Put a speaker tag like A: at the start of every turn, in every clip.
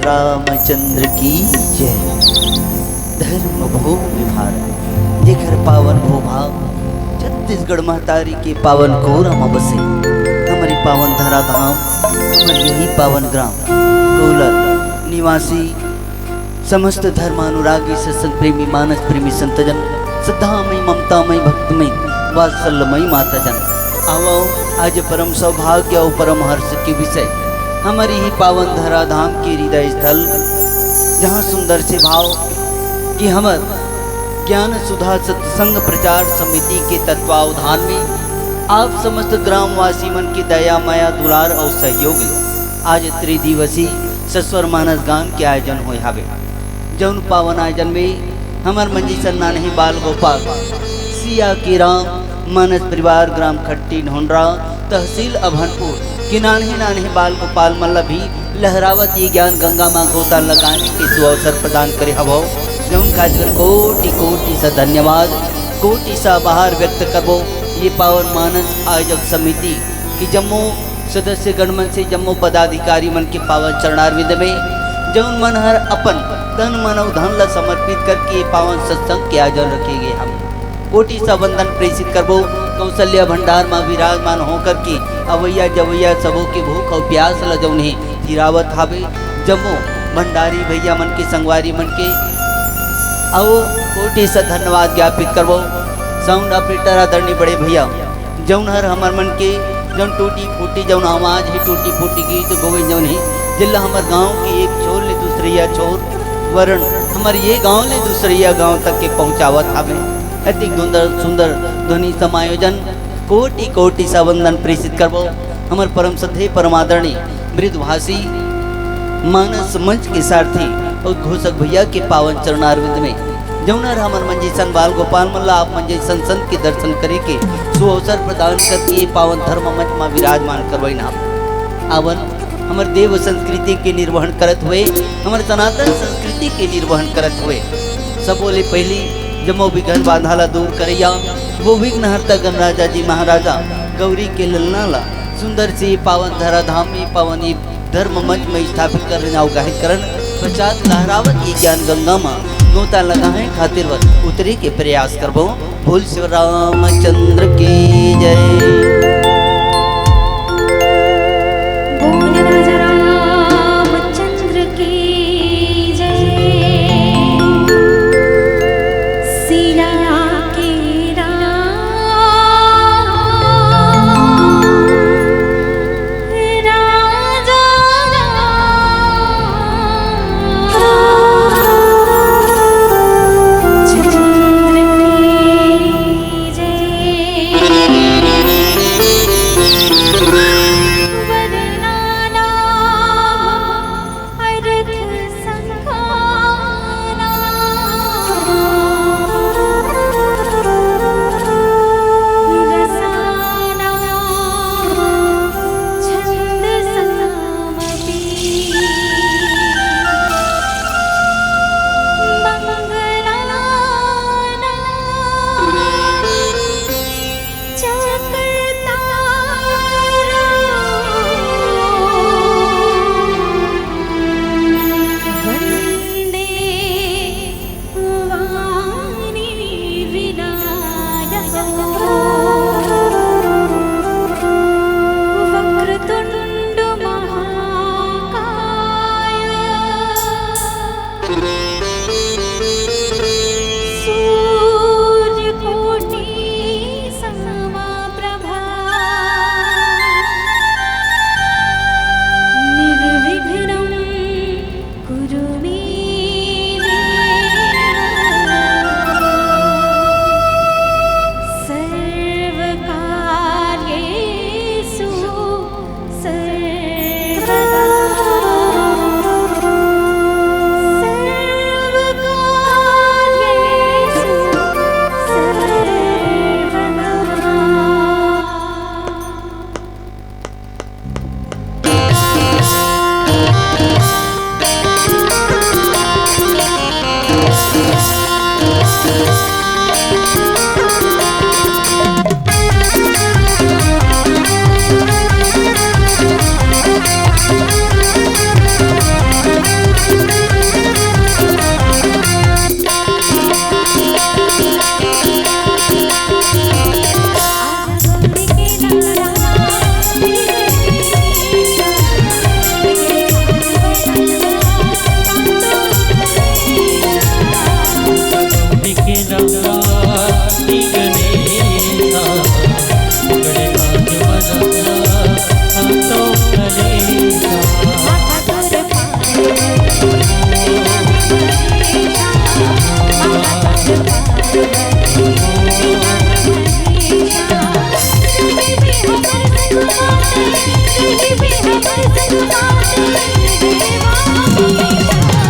A: रामचंद्र की जय। धर्म भूमि भारत जेकर पावन भूभाग छत्तीसगढ़ महतारी के पावन कोरम बसे हमारी पावन धरा धाम हमारे यही पावन ग्राम कोलर निवासी समस्त धर्मानुरागी सत्संग प्रेमी मानस प्रेमी संतजन श्रद्धामयी ममतामयी भक्तमयी वात्सल्यमयी माताजन आओ आज परम सौभाग्य और परम हर्ष के विषय हमारी ही पावन धरा धाम के हृदय स्थल जहाँ सुंदर से भाव कि हमार ज्ञान सुधा सत्संग प्रचार समिति के तत्वावधान में आप समस्त ग्रामवासी मन की दया माया दुलार और सहयोग आज त्रिदिवसीय सस्वर मानस गान के आयोजन हुए हवे। जौन पावन आयोजन में हमार मंजी सन्ना नहीं बाल गोपाल सिया की राम मानस परिवार ग्राम खट्टी ढोंडरा तहसील अभनपुर कि नान्हे बाल गोपाल मल्ल भी लहरावत ये ज्ञान गंगा माँ गोता लगाने के सुअवसर प्रदान करे हवो। जौन खातिर कोटि कोटि सा धन्यवाद कोटि सा आभार व्यक्त करबो ये पावन मानस आयोजक समिति की जम्मू सदस्य गणमन से जम्मू पदाधिकारी मन के पावन चरणारविंद में जौन मन हर अपन तन मन और धन ला समर्पित करके पावन सत्संग के आयोजन रखे गए। हम कोटि सा वंदन प्रेषित करबो कौशल्या भंडार में विराजमान होकर के अवैया जवैया सबों के भूख और प्यास ल जौने हिरावत हावे जम्मू भंडारी भैया मन के संगवारी मन के आओ कोटि सा धन्यवाद ज्ञापित करबो। साउंड ऑपरेटर आदरणीय बड़े भैया जौन हर हमार मन के जौन टूटी फूटी जौन आवाज ही टूटी फूटी गीत तो गोविंद जौन ही जिला हमार गांव के एक छोर ले दूसरिया छोर वरण हमारे ये गांव ले दूसरिया गांव तक के पहुंचावत हावे। अति सुंदर ध्वनि समायोजन कोटि कोटि सा वंदन प्रेषित करबो हमार परम श्रद्धेय परमादरणीय मृदुभाषी मानस मंच के सारथी और घोषक भैया के पावन चरणारविंद में जौनर हमर मंजी सन बाल गोपाल मल्ला आप मंजी संत के दर्शन करे के सुअवसर प्रदान करके पावन धर्म मंच में विराजमान करवाई नाम आवन हमार देव संस्कृति के निर्वहन करत हुए हमार सनातन संस्कृति के निर्वहन करत हुए सबोले पहली जमो विघन बांधाला दूर करैया वो विघ्न हरता गणराजा जी महाराजा गौरी के ललनाला सुंदर से पावन धरा धाम में पावन धर्म मंच में स्थापित कर अवगाहित करण पश्चात लहरावत ये ज्ञान गंगा माँ गोता लगाए खातिर वत उतरे के प्रयास करबो। बोल शिव रामचंद्र की जय।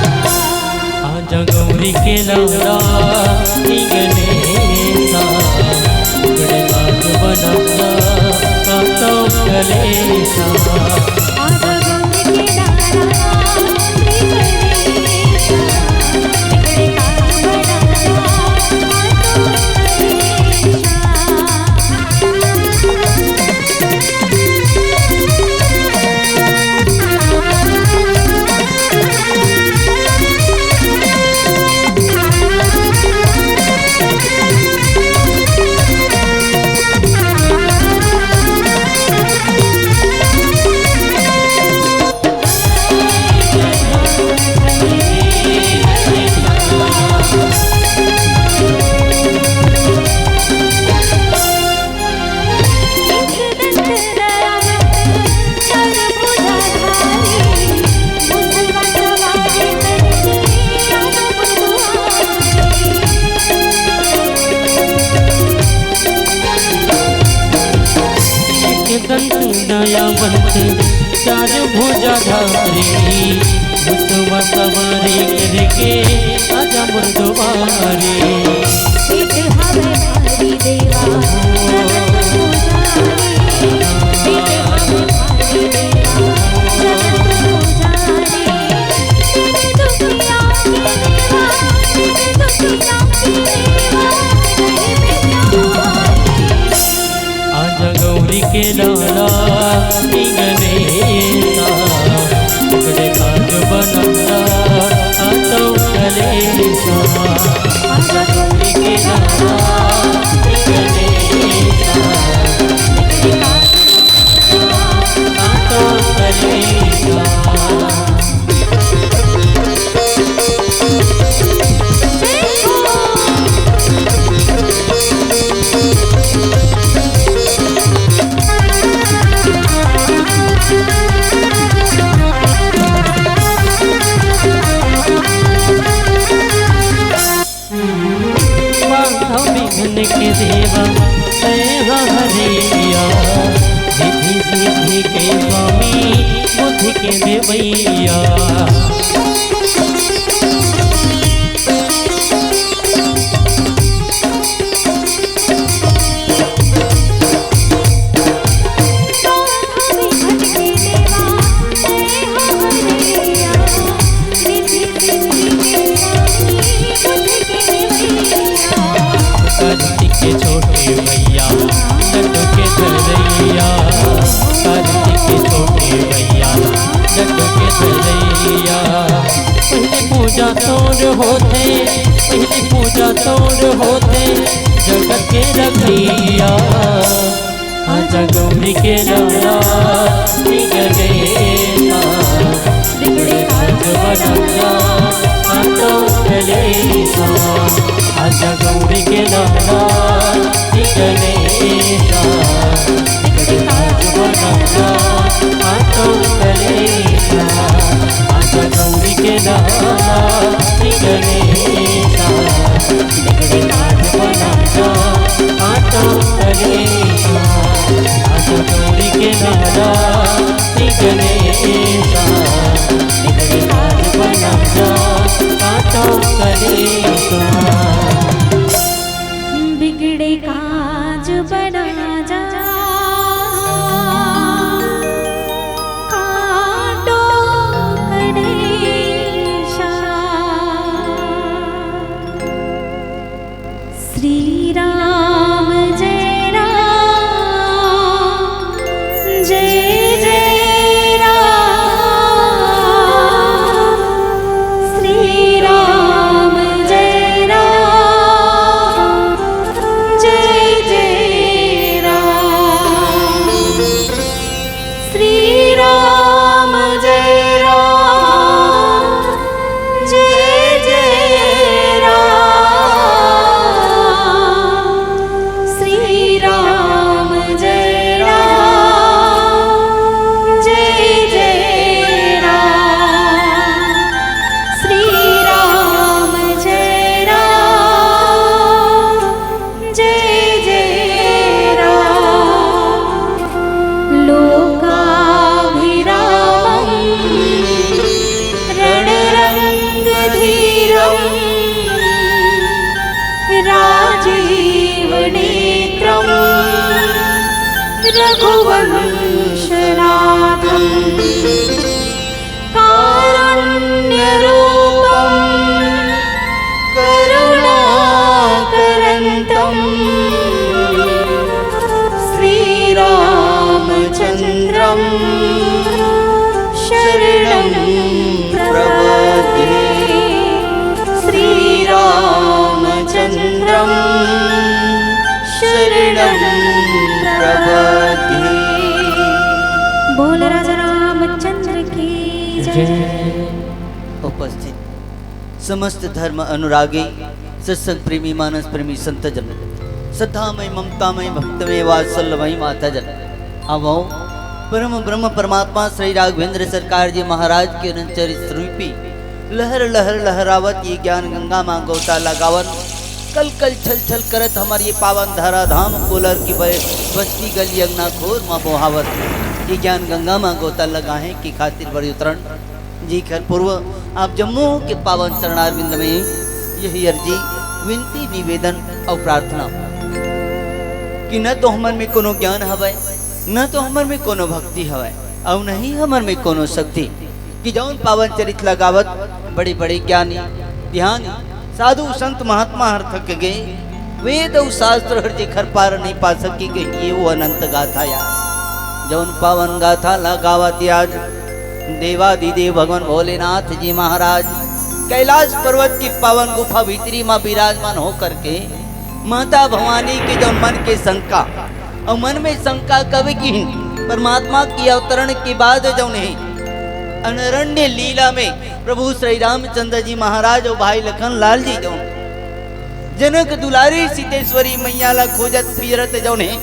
B: आजा गौरी के लाला गणेशा गड़े काज बनाता काता कलेशा
C: आजा गौरी के लाला गणेशा गड़े काज
B: दयावंत चार भुजाधारी मुसवा सवारी करके आजा मुर्दवारी आजा गौरी के लाला गणेशा गड़े काज बनाता आता कलेशा आजा गौरी के लाला गणेशा गड़े काज बनाता आता कलेशा के देवा हरिया रिद्धि सिद्धि के स्वामी बुद्धि के देवैया के छोटे भैया लड्डू के धरैया कार्तिक के छोटे भैया लड्डू के धरैया पहले पूजा तोड़ होते पहले पूजा तोड़ होते जगत के रखैया आजा गौरी के लाला गणेशा गड़े काज बनाता आता कलेशा आजा गौरी के लाला गणेशा गड़े काज बनाता आता कलेशा आजा गौरी के लाला गणेशा गड़े काज बनाता आता कलेशा आजा गौरी के लाला गणेशा गड़े काज बनाता आता कलेशा
C: बिगड़े काज बना जा काटो गणेशा श्री राम जय राम जय जय राम श्री राम जय राम जय जय राम श्री राम जय राम जय जय राम देवनेत्रं रघुवंशनाथं कारुण्यरूपं करुणाकरन्तं श्रीरामचन्द्रं शरणं प्रपद्ये श्रीरामचन्द्रं शरणं प्रपद्ये। बोल राजा रामचंद्र की जय।
A: उपस्थित समस्त धर्म अनुरागी सत्संग प्रेमी मानस प्रेमी संत जन श्रद्धामय ममतामय भक्तमय वात्सल्यमय माता जन आवो परम ब्रह्म परमात्मा श्री राघवेंद्र सरकार जी महाराज के चरित रूपी लहर लहर लहरावत ये ज्ञान गंगा माँ गोता लगावत कल कल छल छल करत हमारी ये पावन धारा धाम कोलर की बस्ती गली अंगना खोर माँ बोहावत ये ज्ञान गंगा माँ गोता लगाए की खातिर बड़ी उतरण जी खर पूर्व आप जम्मू के पावन चरणारविंद में यही अर्जी विनती निवेदन और प्रार्थना कि न तो हमर में कोनो ज्ञान हवै न तो हमर में कोनो भक्ति हवै और नहीं हमर में कोनो शक्ति कि जौन पावन चरित लगावत बड़े बड़े ज्ञानी ध्यान साधु संत महात्मा हर थक गए वेद और शास्त्र हर जे खर पार नहीं पा सकी कि ये वो अनंत गाथा यार जौन पावन गाथा लगावत आज देवादिदेव भगवान भोलेनाथ जी महाराज कैलाश पर्वत की पावन गुफा भीतरी माँ विराजमान हो करके माता भवानी के जो मन के शंका और मन में शंका कवि की परमात्मा की अवतरण के बाद जो नहीं अनरण्य लीला में प्रभु श्री रामचंद्र जी महाराज और भाई लखन लाल जी जो जनक दुलारी सीतेश्वरी मैया ला खोजत फिरत जो नहीं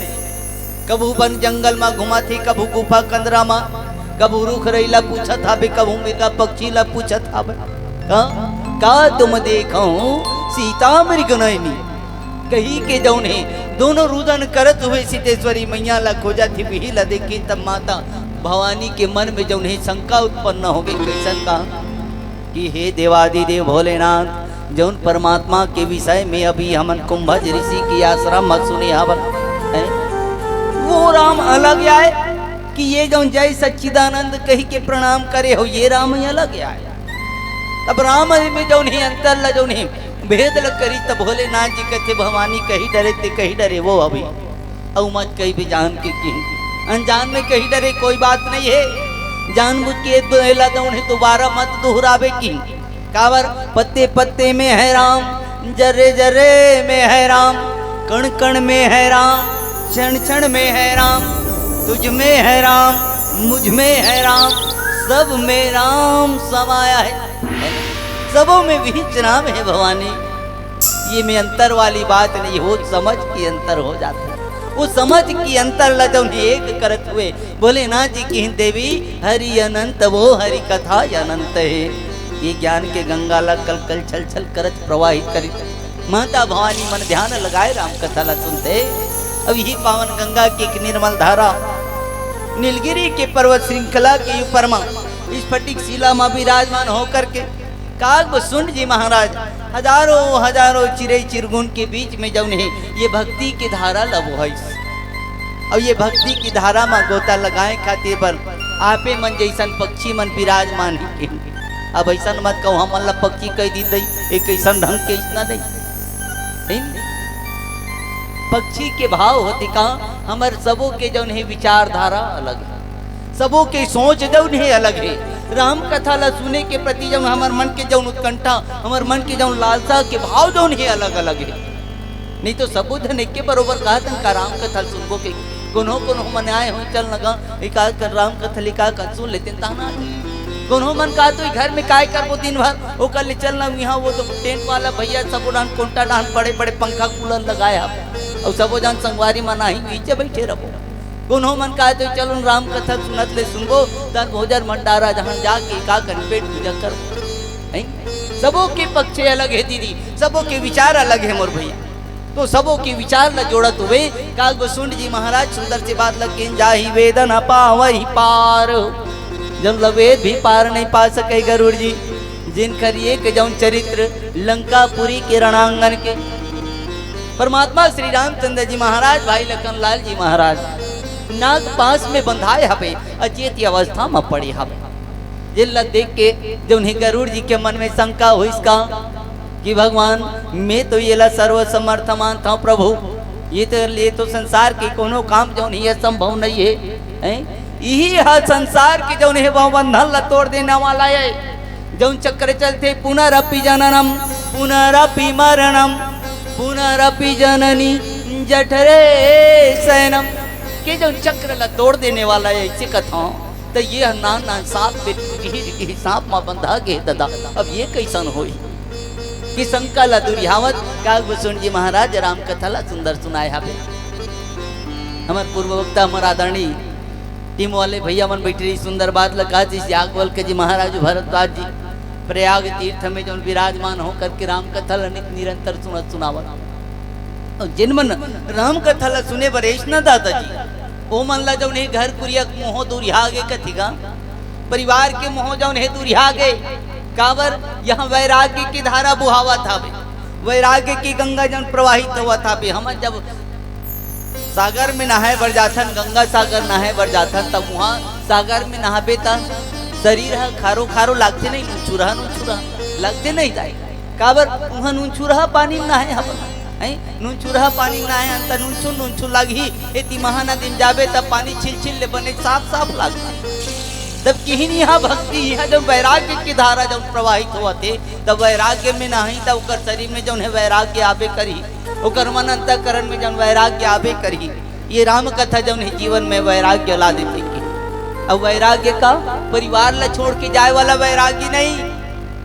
A: कबू वन जंगल में घुमा थी कबू गुफा कंदरा में कबू रुख रहीला पूछा था बे कबू मेरा पक्षी ला पूछा था का तुम देखो सीता मृग नयनी कही के जौने दोनों रुदन करत हुए सीतेश्वरी मैया ला खोजा थी बिही ला देखी तब माता भवानी के मन में जौने शंका उत्पन्न हो गई कैसन का कि हे देवादिदेव भोलेनाथ जौन परमात्मा के विषय में अभी हमन कुंभज ऋषि की आश्रम मत सुने हवन वो राम अलग आए कि ये जौन जय सच्चिदानंद कही के प्रणाम करे हो ये राम ही अलग आए तब राम में जौन ही अंतर ला जौन ही भेद ल करी तब भोलेनाथ जी कहते भवानी कही डरे ते कही डरे वो अभी औ मत कही भी जान के की अनजान में कही डरे कोई बात नहीं है जानबूझ के बोला तो उन्हें दोबारा मत दोहरावे की कावर पत्ते पत्ते में है राम जरे जरे में है राम कण कण में है राम क्षण क्षण में है राम तुझ में है राम मुझ में है राम सब में राम समाया है सबों में विहित नाम है भवानी ये में अंतर वाली बात नहीं हो समझ की अंतर हो जाता है वो समझ की अंतर लजम एक करत हुए भोलेनाथ जी की देवी हरि अनंत वो हरि कथा अनंत है ये ज्ञान के गंगा ला कल कल छल छल करत प्रवाहित करी माता भवानी मन ध्यान लगाए राम कथा ला सुनते अब यही पावन गंगा की एक निर्मल धारा नीलगिरी के पर्वत श्रृंखला के ऊपर मां स्फटिक शिला मां विराजमान होकर के कागभूषण जी महाराज हजारों हजारों चिरे चिरगुन के बीच में जब नहीं ये भक्ति की धारा लबो है और ये भक्ति की धारा में गोता लगाए खातिर पर आपे मन जैसन पक्षी मन विराजमान ही अब ऐसा मत कहो हम ला पक्षी कह दी दई एक ऐसा ढंग के इतना दई पक्षी के भाव होती कहाँ हमारे सबों के जो नहीं विचारधारा अलग है सबों के सोच जो नहीं अलग है राम कथा ला सुने के प्रति जब हमारे मन के जौन उत्कंठा हमारे मन के जौन लालसा के भाव जो नहीं अलग अलग है नहीं तो सबो धन एक के बरोबर कहा का राम कथा सुनबो के कोनो कोनो मन आए हो चल लगा एक कर राम कथा लिखा कर सुन लेते ताना कोनो मन कहा तो घर में काय करबो दिन भर वो कल चलना यहाँ वो तो टेंट वाला भैया सबो डान कोंटा डान बड़े बड़े पंखा कूलर लगाया और सबो जान संगवारी मनाही नीचे बैठे रहो कोनो मन कहा तो चलो राम कथा सुनत ले सुनबो तन भोजन भंडारा जहाँ जाके का कर पेट पूजा कर सबों के पक्ष अलग है दीदी सबों के विचार अलग है मोर भैया तो सबों के विचार न जोड़त हुए कागभूषण जी महाराज सुंदर से बात लगे जाही वेदन पावही पार जब वेद भी पार नहीं पा सके गरुड़ जी जिनकर एक जौन चरित्र लंकापुरी के रणांगन के परमात्मा श्री रामचंद्र जी महाराज भाई लखनलाल जी महाराज नाग पास में बंधाए हवे अचेत अवस्था में पड़े हवे। जिल्ला देख के जो उन्हें गरुड़ जी के मन में शंका हुई इसका कि भगवान मैं तो ये सर्व समर्थ मानता हूँ प्रभु, ये तो संसार के कोनो काम जो नहीं है संभव नहीं है, यही है संसार की जो नहीं वो बंधन ला तोड़ देने वाला है। जो चक्र चलते पुनरपि जननम पुनरपि मरणम पुनरपि जननी जठरे शयनम के जो चक्र ला तोड़ देने वाला है इसे कथा तो ये नाना सांप पे सांप में बंधा के दादा अब ये कैसन होई कि शंका ला दुर्यावत कागभूषण जी महाराज राम कथा ला सुंदर सुनाए हावे। हमार पूर्व वक्ता हमार आदरणी टीम वाले भैया मन बैठे रही सुंदर बात लगा जी याज्ञवल के जी महाराज भरद्वाज जी प्रयाग तीर्थ में जो विराजमान होकर के राम कथा ला निरंतर सुनावत और जिन मन राम कथा ला सुने बरेश न दादा जी ओ मन ला जौन घर कुरिया मोह दूरिया गे कथिगा परिवार के मोह जौन है दूरिया गे काबर यहाँ वैराग्य की धारा बुहावा था बे, वैराग्य की गंगा जन प्रवाहित हुआ था बे। हम जब सागर में नहाए बर जाथन गंगा सागर नहाए बर जाथन तब वहाँ सागर में नहाबे ता शरीर खारो खारो लागते नहीं नुचुरहा लगते नहीं जाए काबर वहाँ नुचुरहा पानी में नहाए हम नुचुरहा पानी में नहाए अंत नुचु लगी इतनी महानदी जाबे तब पानी छिल ले बने साफ साफ लगता तब कहीं यहाँ भक्ति यहाँ जब वैराग्य की धारा जब प्रवाहित हुआ थे तब वैराग्य में नहीं तब उकर शरीर में जो है वैराग्य आबे करी उकर मन अंतकरण में जब वैराग्य आबे करी। ये राम कथा जब है जीवन में वैराग्य ला देते की अब वैराग्य का परिवार ला छोड़ के जाए वाला वैराग्य नहीं।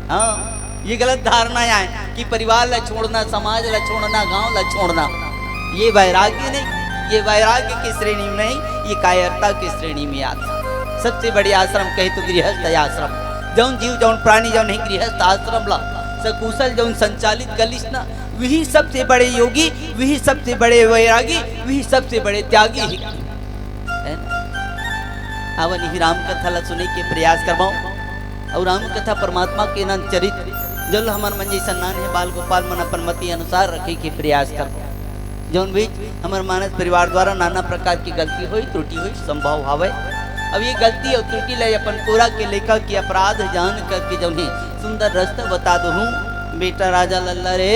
A: हाँ ये गलत धारणा है कि परिवार ला छोड़ना समाज ला छोड़ना गाँव ला छोड़ना ये वैराग्य नहीं, ये वैराग्य की श्रेणी में नहीं, ये कायरता की श्रेणी में आता। सबसे बड़ी आश्रम कहे तो गृहस्थ आश्रम जौन जीव जौन प्राणी जौन है गृहस्थ आश्रम ला सकुशल जौन संचालित कलिश ना वही सबसे बड़े योगी, वही सबसे बड़े वैरागी, वही सबसे बड़े त्यागी ही अवन ही राम कथा ला सुने के प्रयास करवाओ और राम कथा परमात्मा के नंद चरित्र जल हमार मन जैसा नान है बाल गोपाल मन अपन मति अनुसार रखे के प्रयास कर जौन बीच हमार मानस परिवार द्वारा नाना प्रकार की गलती हुई त्रुटि हुई संभव हावे। अब ये गलती और त्रुटि ले अपन पूरा के लेखा की अपराध जान करके जौन सुंदर रास्ता बता दो हूँ बेटा राजा लल्ला रे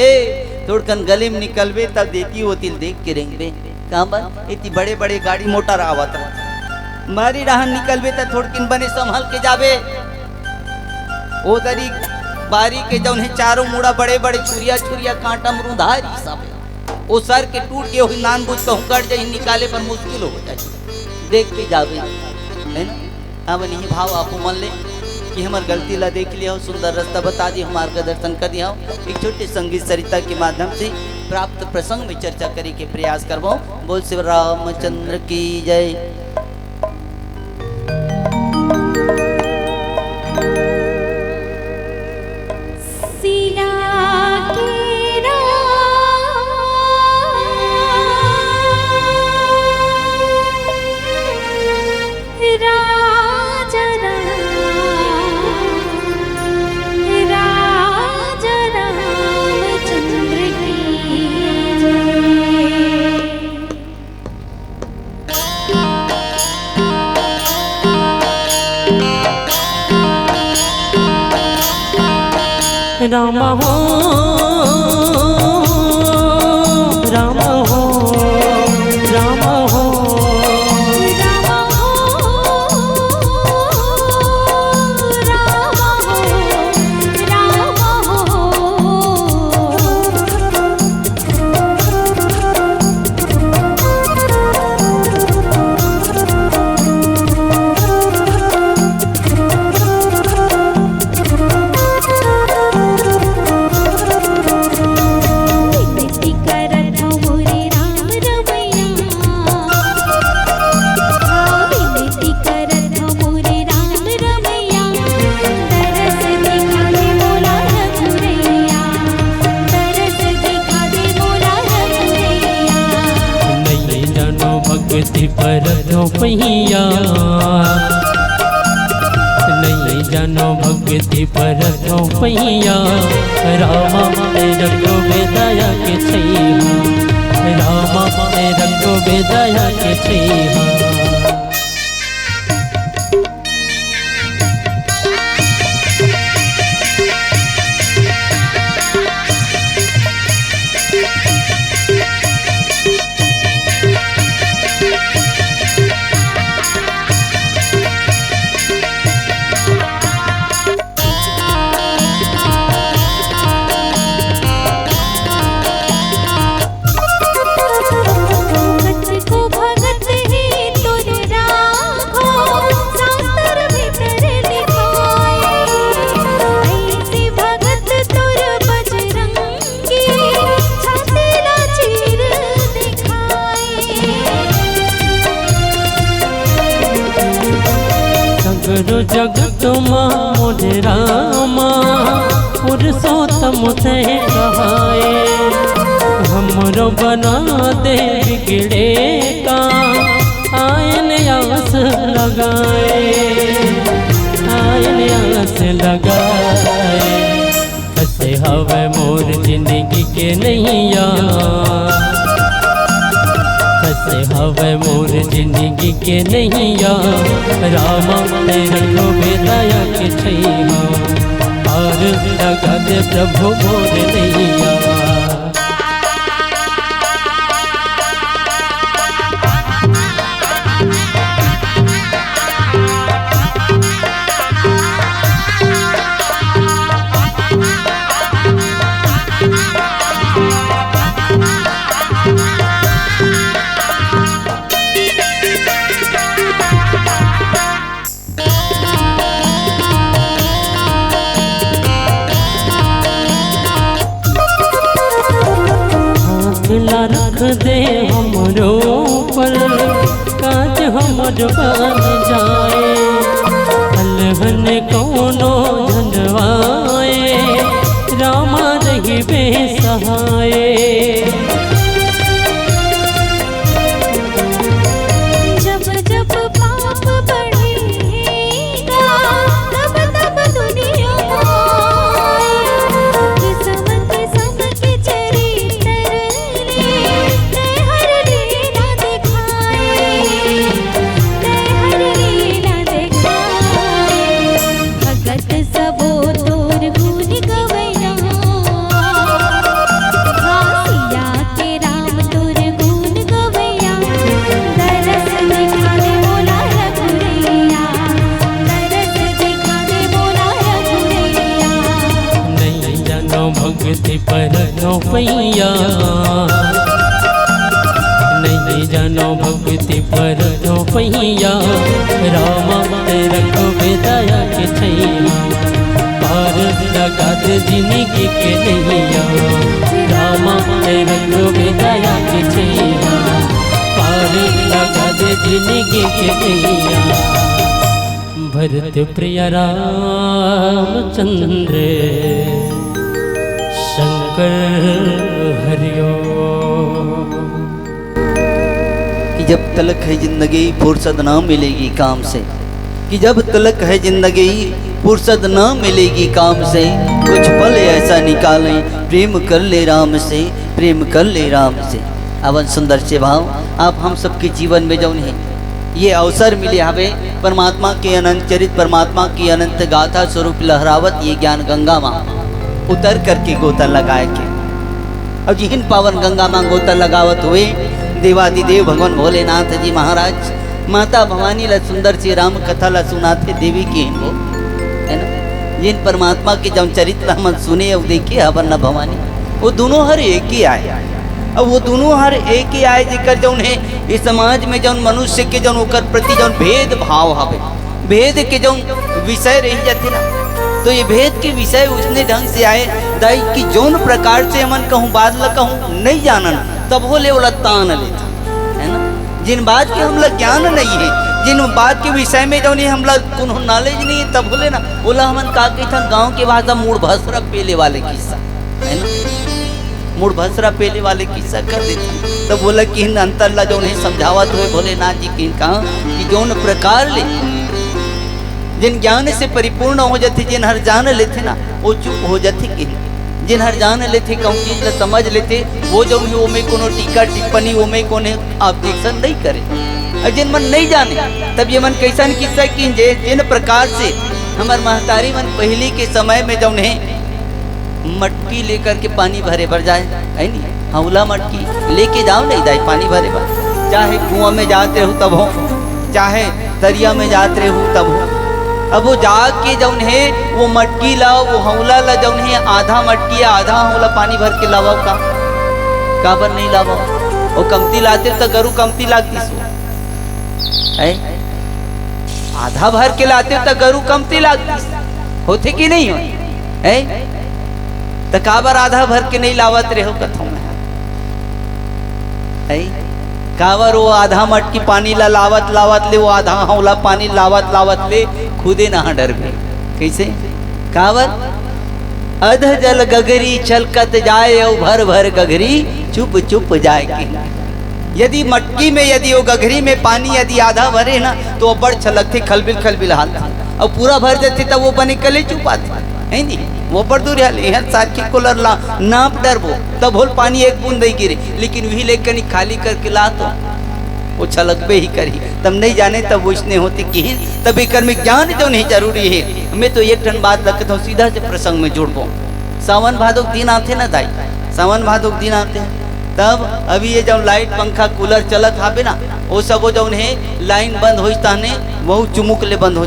A: थोड़कन गले में निकलबे तब देती होती देख के रेंगबे कहाँ इतनी बड़े बड़े गाड़ी मोटर आवत मारी राह निकलबे तब थोड़किन बने संभल के जाबे ओ दरी बारी के जौन है चारों मुड़ा बड़े बड़े छुरिया कांटा मरुधारी सब वो सर के टूट के हुई नान बुझ कहूँ कट जाए निकाले पर मुश्किल हो जाए देख के जावे है ना। अब नहीं भाव आप मन ले कि हमार गलती ला देख लिया सुंदर रास्ता बता दी हम मार्गदर्शन कर दिया एक छोटे संगीत सरिता के माध्यम से प्राप्त प्रसंग में चर्चा करे के प्रयास करवाओ। बोल श्री रामचंद्र की जय।
B: राम हो राम हो राम हो पहिया नहीं जानो भक्ति पर पहिया रामा रखो दया के छैया छैहा। जगत मोर रामा पुरुषोत्तम से कहाए, हमरो बना दे बिगड़े का आयन आस लगाए, आयन आस लगाए। हंसे हवे मोर जिंदगी के नैया, हंसे हवे मोर जिंदगी के नैया, रामा तेरे बेदया के छैहा, और लगा दे प्रभु मोर नैया। रख दे हमरो पर काज हमर बन जाए, अलहन कोनो झंडवाए, रामा रही बेसहाय। भक्ति पर पैया, नहीं जानो भक्ति पर पैया, रामा तेरे बेदया के छैहा, पार लगा दे जिंदगी के नैया, रामा तेरे बेदया के छैहा, पार लगा दे जिंदगी के नैया। भरत प्रिय रामचंद्र शंकर हरिओ।
A: कि जब तलक है जिंदगी फुर्सत ना मिलेगी काम से, कि जब तलक है जिंदगी फुर्सत ना मिलेगी काम से, कुछ पल ऐसा निकालें प्रेम कर ले राम से, प्रेम कर ले राम से। अवन सुंदर से भाव आप हम सबके जीवन में जौन है ये अवसर मिले हवे परमात्मा के अनंत चरित, परमात्मा की अनंत गाथा स्वरूप लहरावत ये ज्ञान गंगा माँ उतर करके गोता लगाए के, अब जिन पावन गंगा माँ गोता लगावत हुए देवादिदेव भगवान भोलेनाथ जी महाराज माता भवानी ला सुंदर सी राम कथा ला सुनाते देवी की इनको है ना, जिन परमात्मा के जब चरित्र हम सुने और देखे हवन न भवानी वो दोनों हर एक ही आए। अब वो दोनों हर एक ही आए जिकर जौन है इस समाज में जौन मनुष्य के जौन ओकर प्रति जौन भेद भाव हवे, भेद के जौन विषय रही जाते ना, तो ये भेद के विषय उसने ढंग से आए दाई कि जौन प्रकार से हमन कहूँ बात ला कहूँ नहीं जानन तब हो ले तान लेता है ना, जिन बात के हम लोग ज्ञान नहीं है, जिन बात के विषय में जौन हम लोग कोनो नॉलेज नहीं है तब बोले ना बोला हमन का कहन गाँव के भाषा मूड भसरा पेले वाले किस्सा है ना, मूड भसरा पेले वाले किस्सा कर देते तब बोला कि अंतर ला जौन है समझावत हुए भोलेनाथ जी की कहा कि जौन प्रकार ले जिन ज्ञान से परिपूर्ण हो जाते जिन हर जान लेते ना वो चुप हो जाते कि जिन हर जान लेते कहूँ चीज ल समझ लेते वो जो भी वो में कोनो टीका टिप्पणी वो में कोने ऑब्जेक्शन नहीं करे। और जिन मन नहीं जाने तब ये मन कैसन किस्सा कि जिन प्रकार से हमार महतारी मन पहले के समय में जौन है मटकी लेकर के पानी भरे भर जाए है नहीं, हौला मटकी लेके जाओ नहीं जाए पानी भरे भर, चाहे कुआं में जाते हो तब हो, चाहे दरिया में जाते हो तब हो। अब वो जाके जौन है वो मटकी लाओ, वो हौला ला जौन है आधा मटकी आधा हौला पानी भर के लाओ का काबर नहीं लाओ। वो कमती लाते तो गरु कमती लागती सो है, आधा भर के लाते तो गरु कमती लागती होते कि नहीं हो है, तो काबर आधा भर के नहीं लावत रहो कथों में है, काबर वो आधा मटकी पानी ला लावत लावत ले वो आधा हौला पानी लावत लावत ले खुदे ना डर गए कैसे। काबर अध जल गगरी छलकत जाए और भर भर गगरी चुप चुप जाए के। यदि मटकी में यदि वो गगरी में पानी यदि आधा भरे ना तो वो बड़ छलकते खलबिल हाल, और पूरा भर देते तब वो बने कले चुपाते है नहीं, वो पर दूर यहाँ साखी को लड़ला नाप डरबो तब होल पानी एक बूंद नहीं गिरे, लेकिन वही लेकर खाली करके ला तो वो छलकबे ही करी। तब नहीं जाने तब वो इसने होते कि तब एक में ज्ञान जो नहीं जरूरी है। मैं तो एक टन बात रखता हूँ सीधा से प्रसंग में जुड़बो। सावन भादों दिन आते ना दाई, सावन भादों दिन आते हैं तब अभी ये जब लाइट पंखा कूलर चलत हाबे ना वो सब जो है लाइन बंद हो ताने वो चुमुक ले बंद हो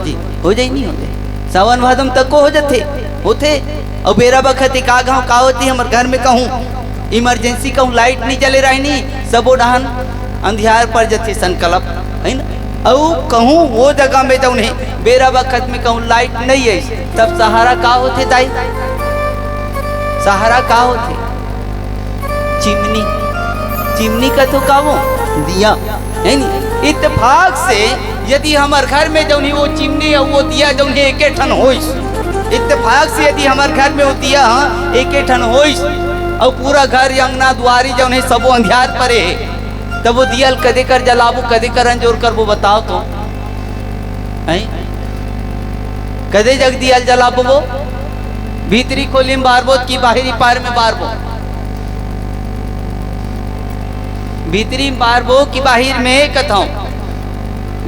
A: जाए नहीं होते सावन भादम तक को हो जाते होते। और बेरा बखत का गाँव का होती हमारे घर में कहूँ इमरजेंसी कहूँ लाइट नहीं चले रही नहीं सबो डहान अंधियार पर जाते संकल्प है ना। और कहूँ वो जगह में जो है बेरा बखत में कहूँ लाइट नहीं है तब सहारा का होते दाई, सहारा का होते चिमनी, चिमनी का तो का वो दिया है नहीं। इत्तेफाक से यदि हमारे घर में जो वो चिमनी और वो दिया जो एक ठन हो, इत्तेफाक से यदि हमारे घर में वो दिया एक ठन हो और पूरा घर अंगना दुआरी जो है सबो अंधियार परे है तब वो दियल कदे कर जलाबो कदे कर अंजोर कर वो बताओ तो है कदे जग दियल जलाबो वो भीतरी खोली में बारबो की बाहरी पार में बारबो, भीतरी में बारबो की बाहिर में कथाऊं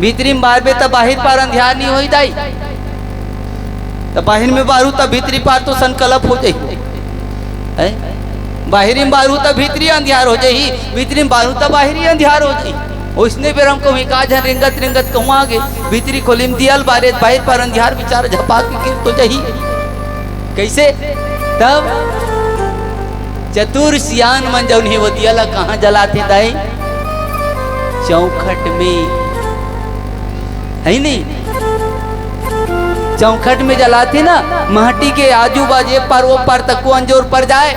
A: भीतरी में बारबे तब बाहिर पार अंधियार नहीं हो दाई, तब बाहिर में बारू तब भीतरी पार तो संकल्प हो जाए, बाहरी में बारू तब भीतरी अंधियार हो जाए, भीतरी में बारू तब बाहरी अंधियार हो जाए। उसने फिर हमको विकास रिंगत रिंगत कहूँ आगे भीतरी खोली में दियल बारे बाहर पर अंधियार बेचारा झपा के गिर तो जाही कैसे। तब चतुर सियान मन जौन है वो दियला कहाँ जलाते दाई, चौखट में है नहीं, चौखट में जलाते ना माटी के आजू बाजू पर वो पर तक को अंजोर पर जाए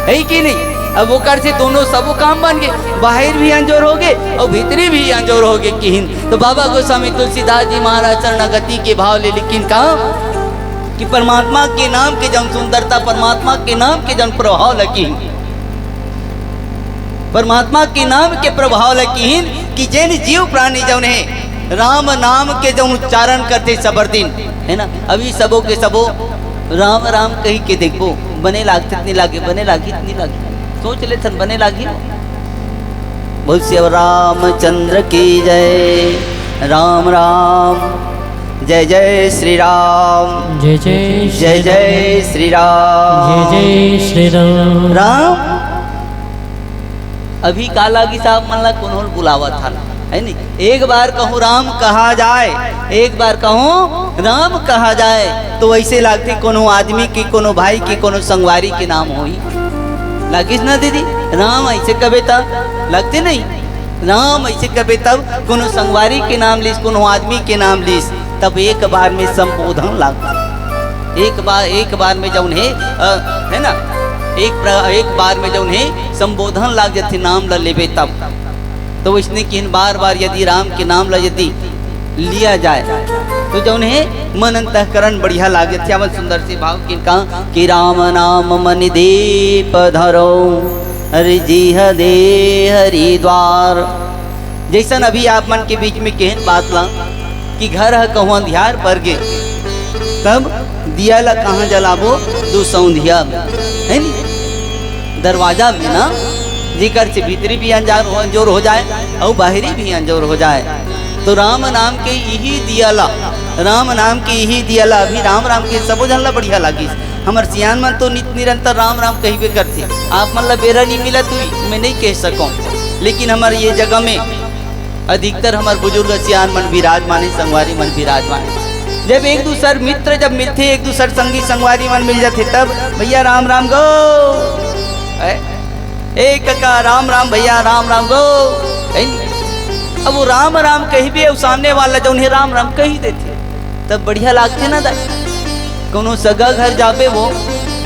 A: है कि नहीं। अब वो कर से दोनों सब काम बन गए, बाहर भी अंजोर हो गए और भीतरी भी अंजोर हो गए कि। तो बाबा गोस्वामी तुलसीदास जी महाराज शरणागति के भाव ले लेकिन कहा कि परमात्मा के नाम के जन सुंदरता, परमात्मा के नाम के जन प्रभाव लगी, परमात्मा के नाम के प्रभाव लगी कि जैन जीव प्राणी जौन है राम नाम के जो उच्चारण करते सबर दिन है ना। अभी सबों के सबो राम राम कही के देखो बने लागते इतनी लागे, बने लागी इतनी लागी, सोच ले थन बने लागी। बोल श्री रामचंद्र की जय, राम राम जय जय श्री राम,
B: जय जय
A: जय जय श्री राम,
B: जय जय श्री राम।
A: राम अभी काला की साहब मन ला कौन बुलावा था है नहीं। एक बार कहूँ राम कहा जाए, एक बार कहूँ राम कहा जाए तो वैसे लागते कोनो आदमी की, कोनो भाई की, कोनो संगवारी के नाम होई लागिस ना दीदी। राम ऐसे कबे तब लगते नहीं, राम ऐसे कबे तब कोनो संगवारी के नाम लीस, कोनो आदमी के नाम लीस तब एक बार में संबोधन लगता, एक बार में जौन है ना एक बार में जौन है संबोधन लाग जाते नाम ला लेबे तब। तो इसने कि बार बार यदि राम के नाम ला यदि लिया जाए तो जौन है मन अंतःकरण बढ़िया लागे। क्या सुंदर से भाव कि कहा कि राम नाम मन दीप धरो हरि जी दे हरिद्वार। जैसन अभी आप मन के बीच में केहन बात ला कि घर है कहूँ अंधियार पर गे तब दिया ला कहाँ जलाबो दो सौंधिया है नी। दरवाजा में ना जिकर से भीतरी भी अंजोर हो जाए और बाहरी भी अंजोर हो जाए। तो राम नाम के यही दियाला, राम नाम के यही दियाला। अभी राम राम के सबो जानला बढ़िया लागी। हमार सियान मन तो नित निरंतर राम राम कहबे करते। आप मतलब बेरा नहीं मिला तू मैं नहीं कह सकूँ, लेकिन हमारे ये जगह में अधिकतर हमारे बुजुर्ग सियान मन विराजमान, संगवारी मन विराजमान। जब एक दूसर मित्र जब मिलते, एक दूसर संगी संगवारी मन मिल जाते, तब भैया राम राम गो, ए कका राम राम भैया राम राम गो। अब वो राम राम कहबे और सामने वाला जो उन्हें राम राम कही देते, तब बढ़िया लागते ना। दाई कोनो सगा घर जाबे, वो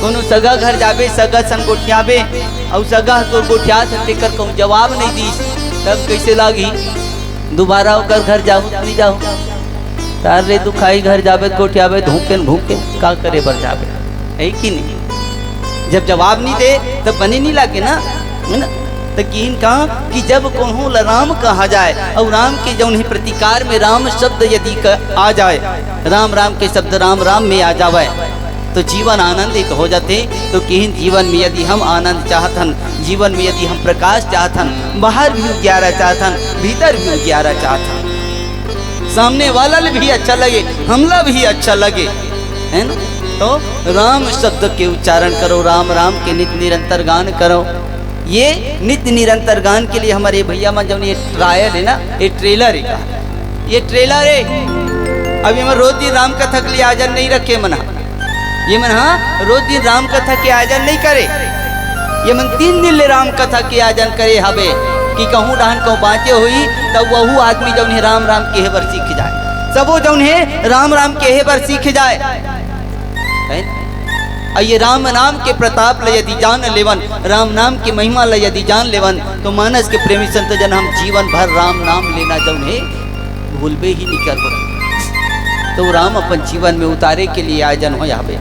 A: कोनो सगा घर जाबे, सगा संग गोठियाबे और सगा तो गोठिया तेकर कहूँ जवाब नहीं दी, तब कैसे लागी? दोबारा होकर घर जाओ नहीं जाओ, तार रे तू खाई घर जाबे गोठियाबे धूके भूखे का करे बर जाबे, है कि नहीं? जब जवाब नहीं दे तब बने नहीं लागे ना, है ना? तो किन कहा कि जब कोहू राम कहा जाए और राम के जो उन्हें प्रतिकार में राम शब्द यदि आ जाए, राम राम के शब्द राम राम में आ जावे तो जीवन आनंदित हो जाते। तो किन जीवन में यदि हम आनंद चाहतन, जीवन में यदि हम प्रकाश चाहतन, बाहर भी उजियारा चाहतन, भीतर भी उजियारा चाहतन, सामने वाला भी अच्छा लगे, हमला भी अच्छा लगे, है ना? तो राम शब्द के उच्चारण करो, राम राम के नित्य निरंतर गान करो। ये नित्य निरंतर गान के लिए हमारे भैया मन जब ये ट्रायल है ना, ये ट्रेलर है, ये ट्रेलर है। अभी हम रोज दिन राम कथा के लिए आयोजन नहीं रखे मना, ये मन हाँ रोज दिन राम कथा के आयोजन नहीं करे, ये मन 3 दिन ले राम कथा के आयोजन करे हवे कि कहूँ डहन कहूँ बाँचे हुई तब वह आदमी जब उन्हें राम राम के बर सीख जाए, सबो जो उन्हें राम राम के बर सीख जाए। ये राम नाम के प्रताप ल यदि जान लेवन, राम नाम की महिमा ल यदि जान लेवन, तो मानस के प्रेमी संत जन हम जीवन भर राम नाम लेना जो उन्हें भूलबे ही नहीं कर। तो राम अपन जीवन में उतारे के लिए आयोजन हो जावे,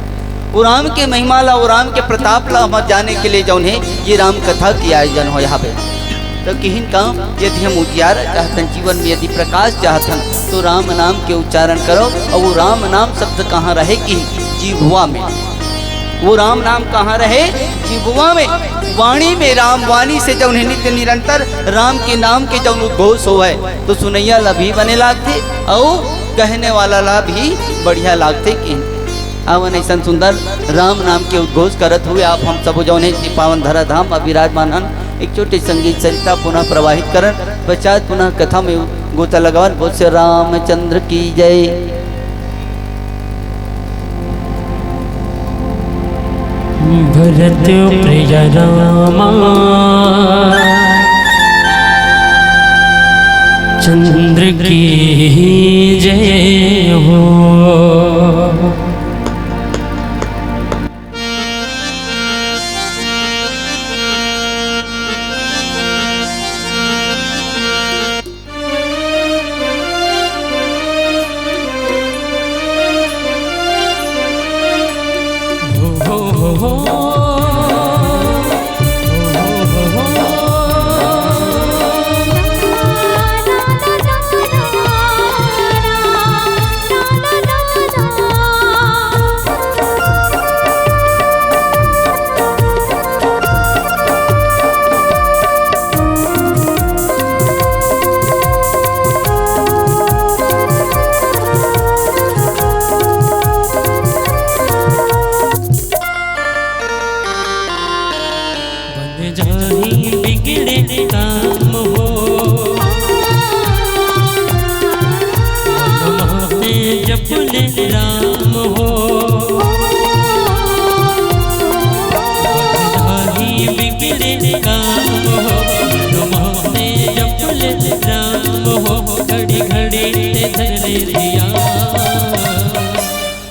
A: वो राम के महिमा ला, वो राम के प्रताप ला हम जाने के लिए जो उन्हें ये राम कथा की आयोजन हो जावे। तो किन काम यदि हम उजियारा चाहतन, जीवन में यदि प्रकाश चाहतन, तो राम नाम के उच्चारण करो। और वो राम नाम शब्द कहाँ रहे कि जीभुआ में, वो राम नाम कहाँ रहे? जीभुआ में, वाणी में। राम वाणी से जब नित्य निरंतर राम के नाम के जब उद्घोष हो है तो सुनैया ला भी बने लागते और कहने वाला ला भी बढ़िया लागते। कि आवन ऐसा सुंदर राम नाम के उद्घोष करत हुए आप हम सब जो पावन धरा धाम विराजमान एक छोटे संगीत सरिता पुनः प्रवाहित करन, पश्चात पुनः कथा में गोता लगावन। बोल से रामचंद्र की जय।
B: भरत प्रिय रामा चंद्र की जय हो।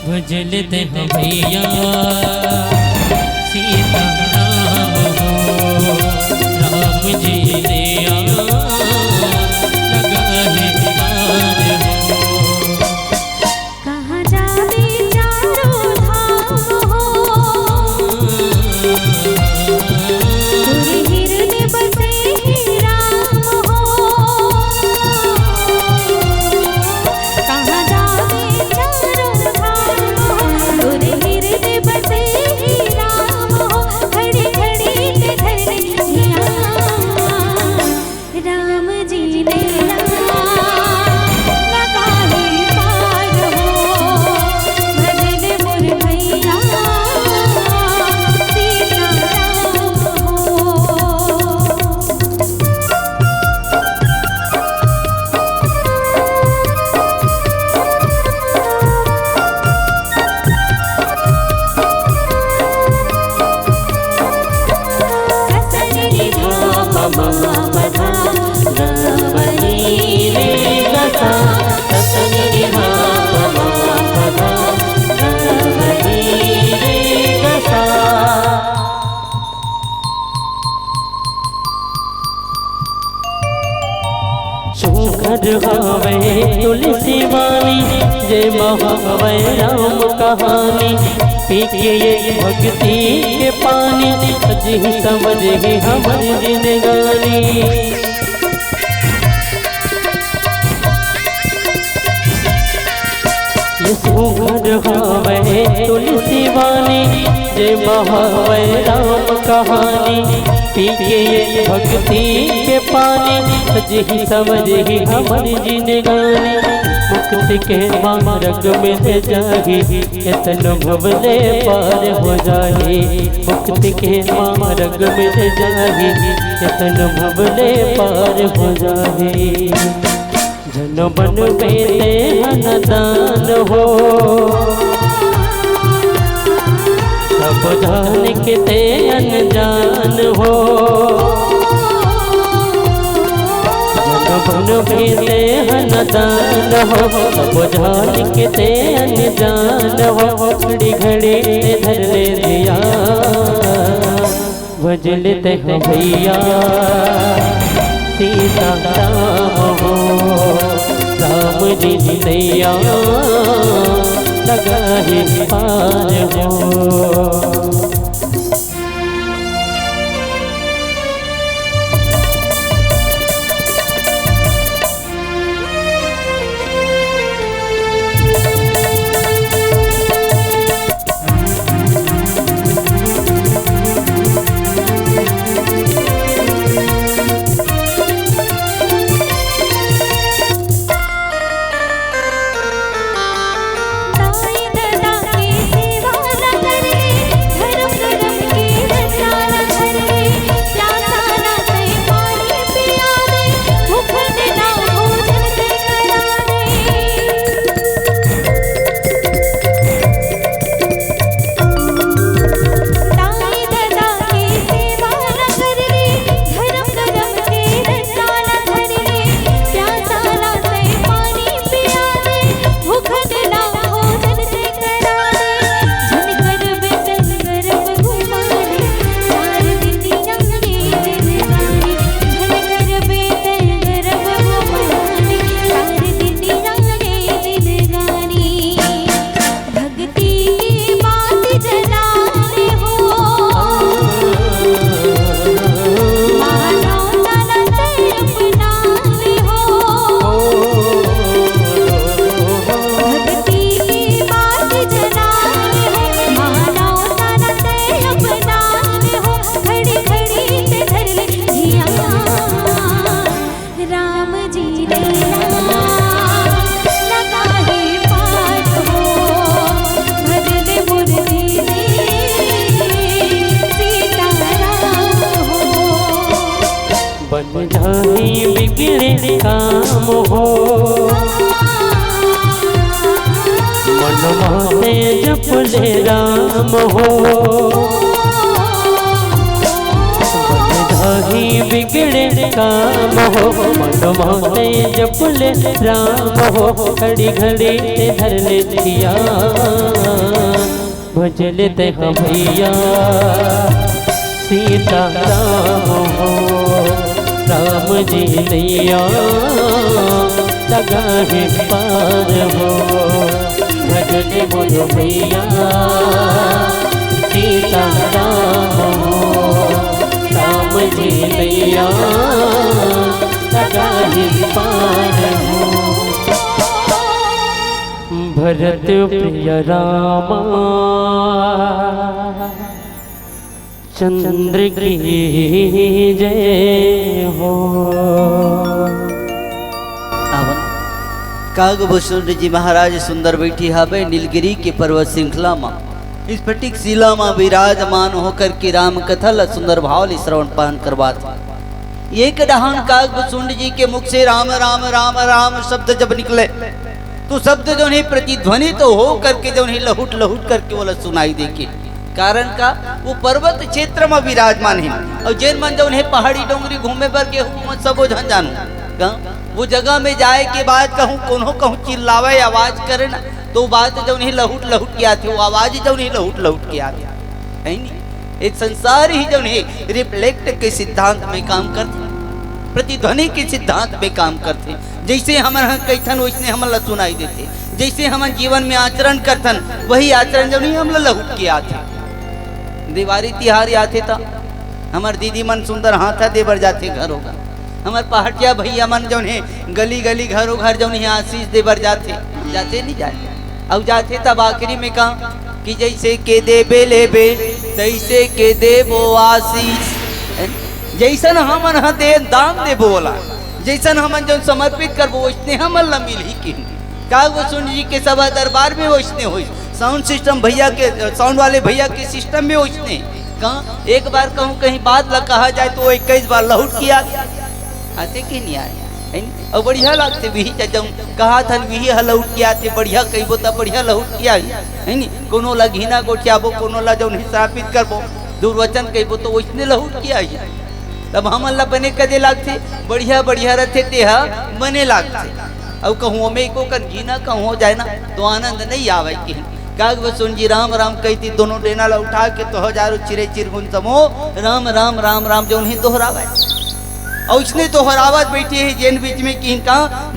B: भजलते हैं भैया सीता राम हो, राम जी ने लगा है प्यार हो।
C: कहाँ जावे चारों धाम हो, तुझे हृदय बसे ही राम हो। कहाँ जावे चारों धाम हो, तुझे हृदय बसे पधा गमनी रे गसा ससनी रे मा पधा गमनी रे गसा।
B: सुखद हवे तुलसी वाणी जय महावे राम कहानी पी के ये भक्ति के पानी अजी समझ ही हमर जिंदगानी। ये सुखद हवे तुलसी वाणी जय महावे राम कहानी पी के ये भक्ति के पानी सजी समझ ही हमर जिंदगानी। मुक्ति के मार्ग में से जाही यतन भवले पार हो जाही। मुक्ति के मार्ग में से जाही यतन भवले पार हो जाही। जन बन बेते अनदान हो सब जान के ते अनजान हो। जन बन बेते अनदान हो सब जान के ते अनजान हो। घड़ी घड़ी धर ले दिया भजलते हैं भैया सीता राम हो। राम जी नैया लगा ही पार हो। बिगड़े काम हो मनवा से जप ले राम हो। बधाई बिगड़े काम हो मनवा से जप ले राम हो। घड़ी घड़ी धर ले दिया भजल ते भैया सीता राम हो। राम जी नैया लगा है पार हो। भजन मोर भैया सीता राम हो। राम जी नैया लगा है पार हो। भरत प्रिय रामा चंद्र की जय हो।
A: आवन कागभूषण जी महाराज सुंदर बैठी हावे नीलगिरी के पर्वत श्रृंखला में इस फटिक शिला में विराजमान होकर के राम कथा ला सुंदर भाव श्रवण पान करवात। एक डहान कागभूषण जी के मुख से राम राम राम राम शब्द जब निकले तो शब्द जो नहीं प्रतिध्वनि तो हो करके जो नहीं लहुट लहुट करके बोला सुनाई देके कारण का वो पर्वत क्षेत्र में विराजमान है। और जैन मन जो उन्हें पहाड़ी डोंगरी घूमे पर के हुकूमत सबो झन जानू वो जगह में जाए के बाद कहूँ कोनो कहूँ चिल्लावे आवाज करे ना तो बात जो नहीं लहुट लहुट के आती वो आवाज जो नहीं लहुट लहुट के आती है नहीं। एक संसार ही जो नहीं रिफ्लेक्ट के सिद्धांत में काम करते, प्रतिध्वनि के सिद्धांत में काम करते। जैसे हमारे कैथन वैसने हमला सुनाई देते, जैसे हम जीवन में आचरण करथन वही आचरण जो नहीं हमला लहुट के आते। दिवाली तिहार आते था हमार दीदी मन सुंदर हाथा देवर जाते घरों का, हमार पहाटिया भैया मन जो है गली गली घरों घर जो नहीं आशीष देवर जाते नहीं जाते। अब जाते तब आखिरी में कहा कि जैसे के देबे लेबे तैसे के देबो आशीष, जैसन हमन ह दे दान देबो बोला, जैसन हमन जो समर्पित करबो वैसने हमन ला मिल ही कि का वो सुन जी के सभा दरबार में वैसने हो, साउंड सिस्टम भैया के साउंड वाले भैया के सिस्टम में वैसने कहा एक बार कहूँ कहीं बात ला कहा जाए तो 21 बार लहुट किया आते कि नहीं आए और बढ़िया लगते वही जब कहा था वही लहुट किया थे बढ़िया कही तब बढ़िया लहुट किया है नी कोनो ला घीना गोठियाबो कोनो ला जो श्रापित करबो दुर्वचन कही तो वैसने लहुट किया ही। तब हम ला बने कदे लागते बढ़िया बढ़िया रहते तेहा बने लागते। अब कहूँ में को कर घीना कहूँ हो जाए ना तो आनंद नहीं आवे कि काग सुन जी राम राम कहती दोनों डेना ला उठा के तो हजारों चिरे चिरगुन समो राम राम राम राम जो उन्हें दोहरावे और इसने दोहरावत बैठी है जैन बीच में कि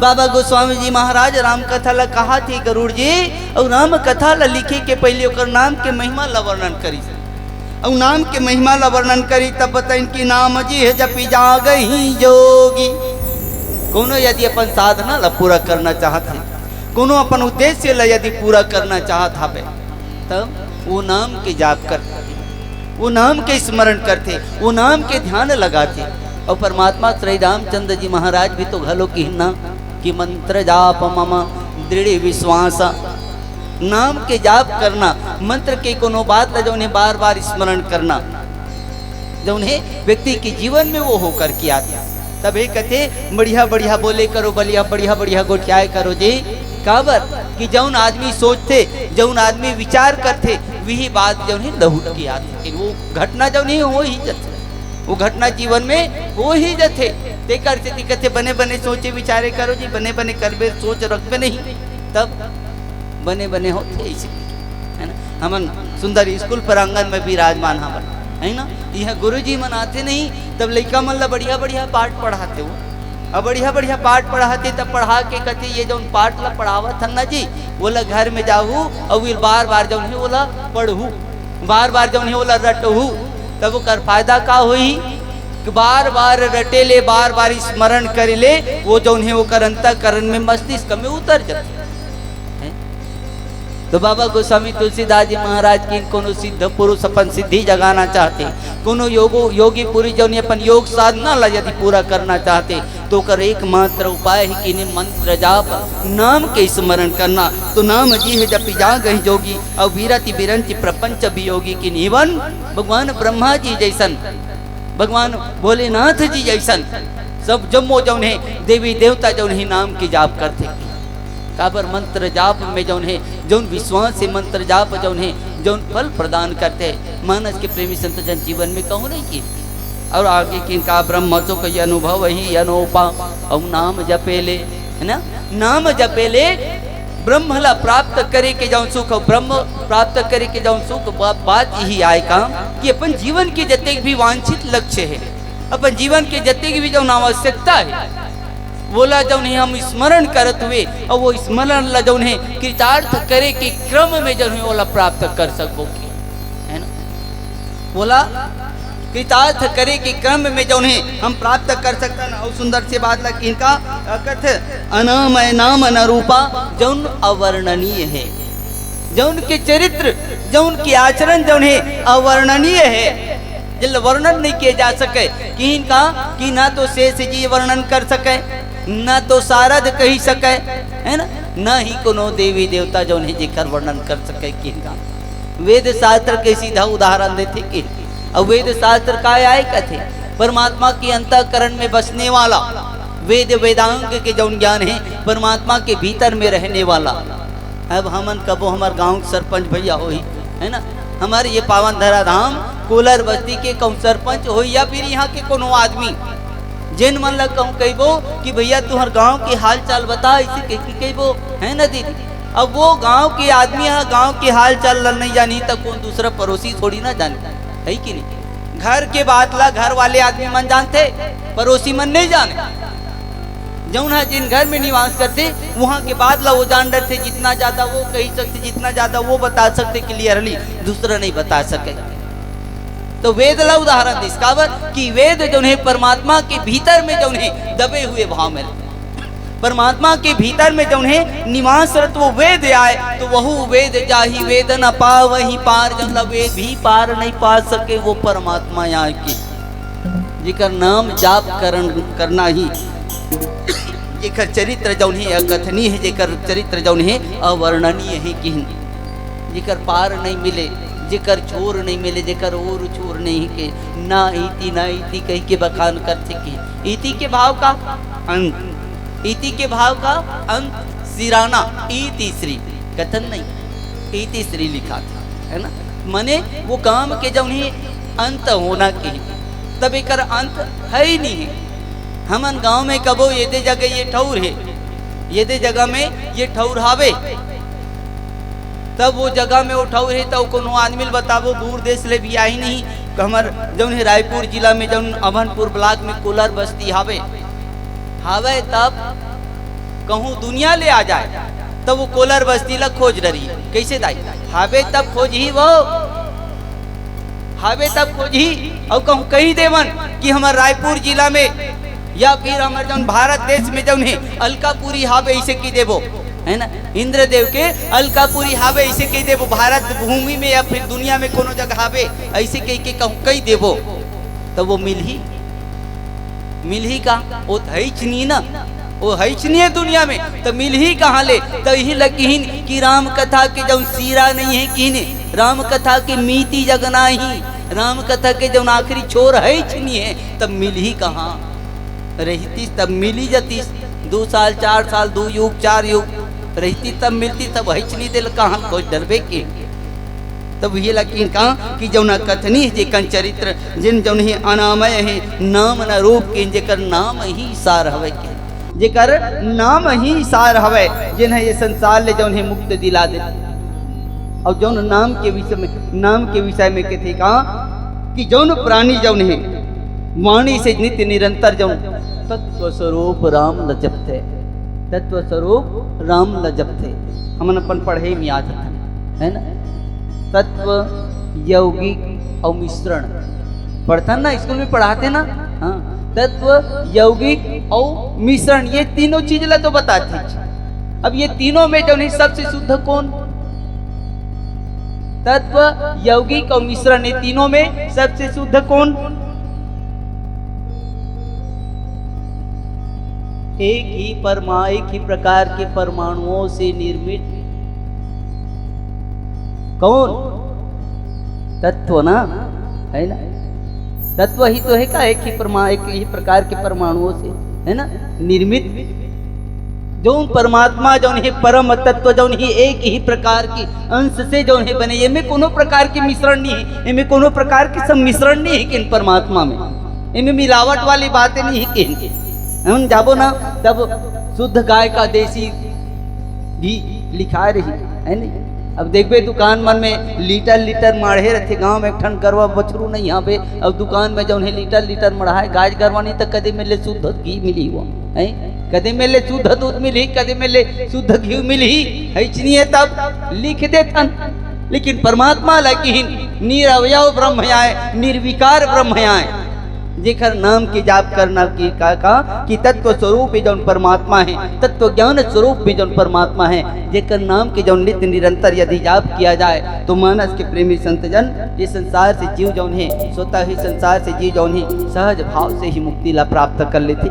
A: बाबा गोस्वामी जी महाराज राम कथा ला कहा थी गरुड़ जी और राम कथा ला लिखे के पहले ओकर नाम के महिमा ला वर्णन करी और नाम के महिमा ला वर्णन करी तब बताइन कि नाम जी है जपी जागहि जोगी। कोनो यदि अपन साधना ला पूरा करना चाहते, कोनो अपन उद्देश्य ला यदि पूरा करना चाहत हवे तब वो नाम के जाप करते, वो नाम के स्मरण करते, वो नाम के ध्यान लगाते। और परमात्मा श्री रामचंद्र जी महाराज भी तो घलो की ना कि मंत्र जाप मम दृढ़ विश्वास, नाम के जाप करना मंत्र के कोनो बात जो उन्हें बार बार स्मरण करना जो उन्हें व्यक्ति के जीवन में वो होकर किया था। तब ये कहते बढ़िया बढ़िया बोले करो बढ़िया बढ़िया बढ़िया गोठियाए करो जी काबर कि जौन आदमी सोचते जौन आदमी विचार करते वही बात जो है लहुट की आती वो घटना जो नहीं हो ही जाते, वो घटना जीवन में हो ही जाते। ते करते कहते बने बने सोचे विचारे करो जी बने बने करबे सोच रखबे नहीं तब बने बने होते ऐसे है ना। हमन सुंदर स्कूल प्रांगण में विराजमान हमन है ना, यह गुरु जी मनाते नहीं तब लड़का मन ला बढ़िया बढ़िया पाठ पढ़ाते हो, अब बढ़िया बढ़िया पाठ पढ़ाते तब पढ़ा के कहते ये जो पाठ ला पढ़ावत है ना जी बोला घर में जाऊ और फिर बार बार जो है बोला पढ़ू बार बार जो है बोला रटहू तब वो कर फायदा का हुई कि बार बार रटे ले बार बार स्मरण कर ले वो जो है वो कर अंतःकरण में मस्तिष्क में उतर जाते। तो बाबा गोस्वामी तुलसीदास जी महाराज की कोनो सिद्ध पुरुष अपन सिद्धि जगाना चाहते, कोनो योगी पुरुष जो अपन योग साधना ला यदि पूरा करना चाहते तो कर एकमात्र उपाय है कि मंत्र जाप नाम के स्मरण करना। तो नाम जी है जपि जागहि जोगी और वीरति बिरंति प्रपंच वियोगी की निवन भगवान ब्रह्मा जी जैसन भगवान भोलेनाथ जी जैसन सब जम्मो जौन है देवी देवता जौन है नाम के जाप करते काबर मंत्र जाप में जौन है जौन विश्वास से मंत्र जाप जौन है जौन फल प्रदान करते मानस के प्रेमी संत जन जीवन में कहूँ नहीं की। और आगे किनका ब्रह्म सुख अनुभव ही अनोपा और नाम जपेले है ना, नाम जपेले ब्रह्म ला प्राप्त करे के जौन सुख ब्रह्म प्राप्त करे के जौन सुख बात यही आए काम कि अपन जीवन के जते भी वांछित लक्ष्य है अपन जीवन के जते भी जौन आवश्यकता है बोला जौन है हम स्मरण करत हुए और वो स्मरण ला जौन है कृतार्थ करे के क्रम में जौन है बोला प्राप्त कर सकोगे है ना, बोला कृतार्थ करे के क्रम में जौन है हम प्राप्त कर सकते हैं। और सुंदर से बात लग इनका कथ अनामय नाम अनरूपा जौन अवर्णनीय है, जौन के चरित्र जौन की आचरण जौन है अवर्णनीय है जिल वर्णन नहीं किए जा सके कि इनका कि ना तो शेष जी वर्णन कर सके ना तो शारद कही सके है ना, ना ही कोनो देवी देवता जो है जिकर वर्णन कर सके कि इनका वेद शास्त्र के सीधा उदाहरण देते कि और वेद शास्त्र का आय कथे परमात्मा के अंतःकरण में बसने वाला वेद वेदांग के जौन ज्ञान है परमात्मा के भीतर में रहने वाला। अब हमन कबो हमार गांव सरपंच भैया हो ही है ना हमारे ये पावन धरा धाम कोलर बस्ती के कौन सरपंच हो या फिर यहाँ के कोनो आदमी जिन मन लग कहूँ कहबो कि भैया तुम्हार गांव के हाल चाल बता, इसे कहबो है ना दीदी। अब वो गांव के आदमी है, गांव के हाल चाल नहीं जानी तब कौन दूसरा पड़ोसी थोड़ी ना जाने, है कि नहीं। घर के बात ला घर वाले आदमी मन जानते, पड़ोसी मन नहीं जाने। जौन है जिन घर में निवास करते वहाँ के बाद ला वो जान रहे थे, जितना ज्यादा वो कही सकते, जितना ज्यादा वो बता सकते क्लियरली, दूसरा नहीं बता सके। तो वेद ला उदाहरण दिस काबर कि वेद जो है परमात्मा के भीतर में जो है दबे हुए भाव में, परमात्मा के भीतर में जो है निवास रत वो वेद आए, तो वह वेद जाही वेद न पा वही पार, जन वेद भी पार नहीं पा सके वो परमात्मा यहाँ की, जिकर नाम जाप करना ही, जेकर चरित्र जौन है अकथनीय है, जेकर चरित्र जौन है अवर्णनीय है कि जेकर पार नहीं मिले, जेकर छोर नहीं मिले, जेकर और छोर नहीं के ना इति कही के बखान करते कि इति के भाव का अंत, इति के भाव का अंत सिराना, इति श्री कथन नहीं, इति श्री लिखा था है ना, मने वो काम के जौन है अंत होना के, तब एक अंत है ही नहीं है। हमन गांव में कबो ये दे जगह ये ठौर है, ये दे जगह में ये ठौर हावे, तब वो जगह में वो ठौर है तो कोनो आदमी बताबो दूर देश ले भी आई नहीं, हमर जौन है रायपुर जिला में जौन अभनपुर ब्लॉक में कोलर बस्ती हावे, तब कहूँ दुनिया ले आ जाए तब वो कोलर बस्ती ला खोज रही कैसे दाई हावे, तब खोज ही वो हावे तब खोज ही, और कहूँ कही देवन कि हमारे रायपुर जिला में या फिर हमारे जौन भारत देश में जौन है अलकापुरी हावे इसे की देवो है ना, इंद्रदेव के अलकापुरी हावे इसे कही देवो, भारत भूमि में या फिर दुनिया में कोनो जगह हावे ऐसे कही के कहूँ कही देवो, तब वो मिल ही का वो नहीं ना, वो है दुनिया में तो मिल ही कहाँ ले, तो यही लकीन कि राम कथा के जौन सीरा नहीं है कि राम कथा के मीति जगना ही, राम कथा के जौन आखिरी छोर है तब मिल ही कहाँ रहती, तब मिली जाती 2 साल 4 साल 2 युग 4 युग रहती तब मिलती, तब है दिल कहाँ खोज डरबे के, तब ये लकीन कहा कि जौना कथनी है जेकन चरित्र जिन जौन ही अनामय है नाम न रूप के, जेकर नाम ही सार हवे के, जेकर नाम ही सार हवे, जिन है ये संसार ले जौन है मुक्त दिला दे। और जौन नाम के विषय में कहते कहा कि जौन प्राणी जौन है वाणी से नित्य निरंतर जौन तत्व स्वरूप राम ल जपते, तत्व स्वरूप राम ल जपते, हमन अपन पढ़े में याद है ना, तत्व यौगिक और मिश्रण पढ़ता ना स्कूल में पढ़ाते ना, हाँ तत्व यौगिक और मिश्रण ये तीनों चीज ला तो बताते। अब ये तीनों में जो नहीं सबसे शुद्ध कौन, तत्व यौगिक और मिश्रण ये तीनों में सबसे शुद्ध कौन, एक ही प्रकार के परमाणुओं से निर्मित कौन, तत्व ना है ना, तत्व ही तो है का एक ही प्रकार के परमाणुओं से है ना निर्मित, जो परमात्मा जो है परम तत्व जो है एक ही प्रकार की अंश से जो है बने, ये में कोनो प्रकार की मिश्रण नहीं है, इनमें कोनो प्रकार की सम्मिश्रण नहीं है कि इन परमात्मा में, इनमें मिलावट वाली बातें नहीं है कि हम जाबो ना तब शुद्ध गाय का देसी घी लिखा रही है नहीं। अब देखबे दुकान मन में लीटर माढ़े रहते, गांव में एक ठन गरवा बछरू नहीं यहाँ पे, अब दुकान में जो है लीटर मढ़ाए गाय गरवा नहीं तो कदे में ले शुद्ध घी मिली हुआ है, कदे में ले शुद्ध दूध मिली, कदे में ले शुद्ध घी मिली है, तब लिख देथन। लेकिन परमात्मा लगी निरवयव ब्रह्म आए, निर्विकार ब्रह्म आए, जेकर नाम की जाप करना की का कि तत्व स्वरूप भी जौन परमात्मा है, तत्व ज्ञान स्वरूप भी जौन परमात्मा है, जेकर नाम की जौन नित्य निरंतर यदि जाप किया जाए तो मानस के प्रेमी संतजन ये संसार से जीव जौन है स्वतः ही संसार से जीव जौन है सहज भाव से ही मुक्ति ला प्राप्त कर लेते।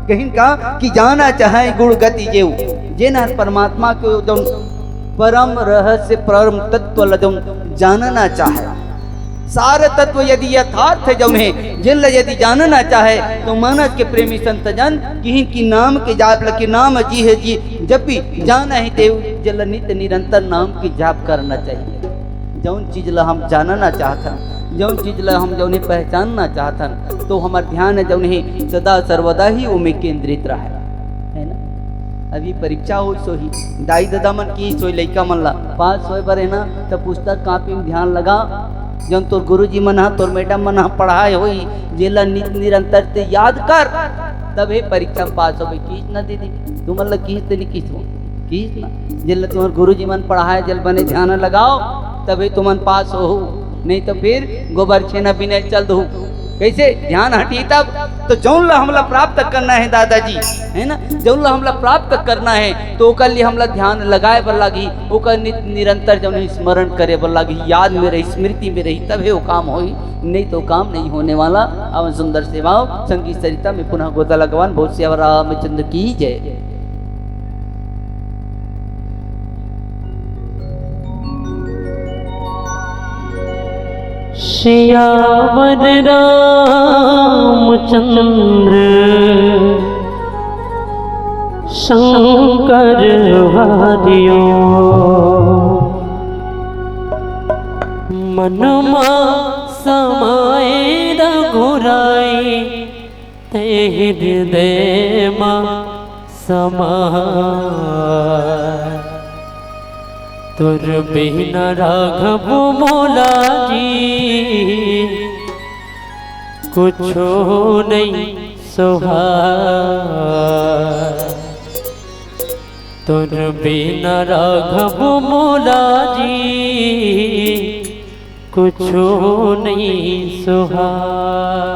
A: कहीं का कि जाना चाहे गुण गति जेव, जेना परमात्मा को जौन परम रहस्य परम तत्व ला जौन जानना चाहे, सार तत्व यदि यथार्थ जौन है जिन यदि जानना चाहे तो मानस के प्रेमी संत जन किन्हीं की नाम के जाप लगे, नाम जी है जी जब भी जाना है देव जल नित्य निरंतर नाम की जाप करना चाहिए, जौन चीज़ ला हम जानना चाहतन, जौन चीज़ ला हम जौन पहचानना चाहतन, तो हमार ध्यान है जौन ही सदा सर्वदा ही उमे केंद्रित रहे, है ना। अभी परीक्षा हो सो ही दाई दादा मन की सोई लइका मन ला पास होए बर है ना, तो पुस्तक कापी में ध्यान लगा, जौन तोर गुरुजी मन हा तोर मैडम मन हा पढ़ाए होई जेला निरंतर ते याद कर, तब परीक्षा में पास हो गई। किस ना दीदी तुम मतलब किस तेरी किस हो किस ना, जेला तुम्हारे गुरुजी मन पढ़ाए जल बने ध्यान लगाओ तभी तुमन पास हो, नहीं तो फिर गोबर छेना बिना चल दो कैसे ध्यान हटी तब। तो जौन ला हमला प्राप्त करना है दादाजी, है ना, जौन ला हमला प्राप्त करना है तो ओकर लिए हमला ध्यान लगाए बर लागी, ओकर निरंतर जौन स्मरण करे बर लागी, याद में रही स्मृति में रही तभी वो काम होई, नहीं तो काम नहीं होने वाला। अवन सुंदर सेवाओं संगीत सरिता में पुनः गोदा लगवान बहुत से रामचंद्र की जय।
B: श्यावर रामचंद्र शंकर हरियो, मनमा समाए रघुराई ते हृदय मा समाए, तुर बिन राघव मोला जी कुछो नहीं सुहाए, तुर बिन राघव मोला जी कुछो नहीं सुहाए।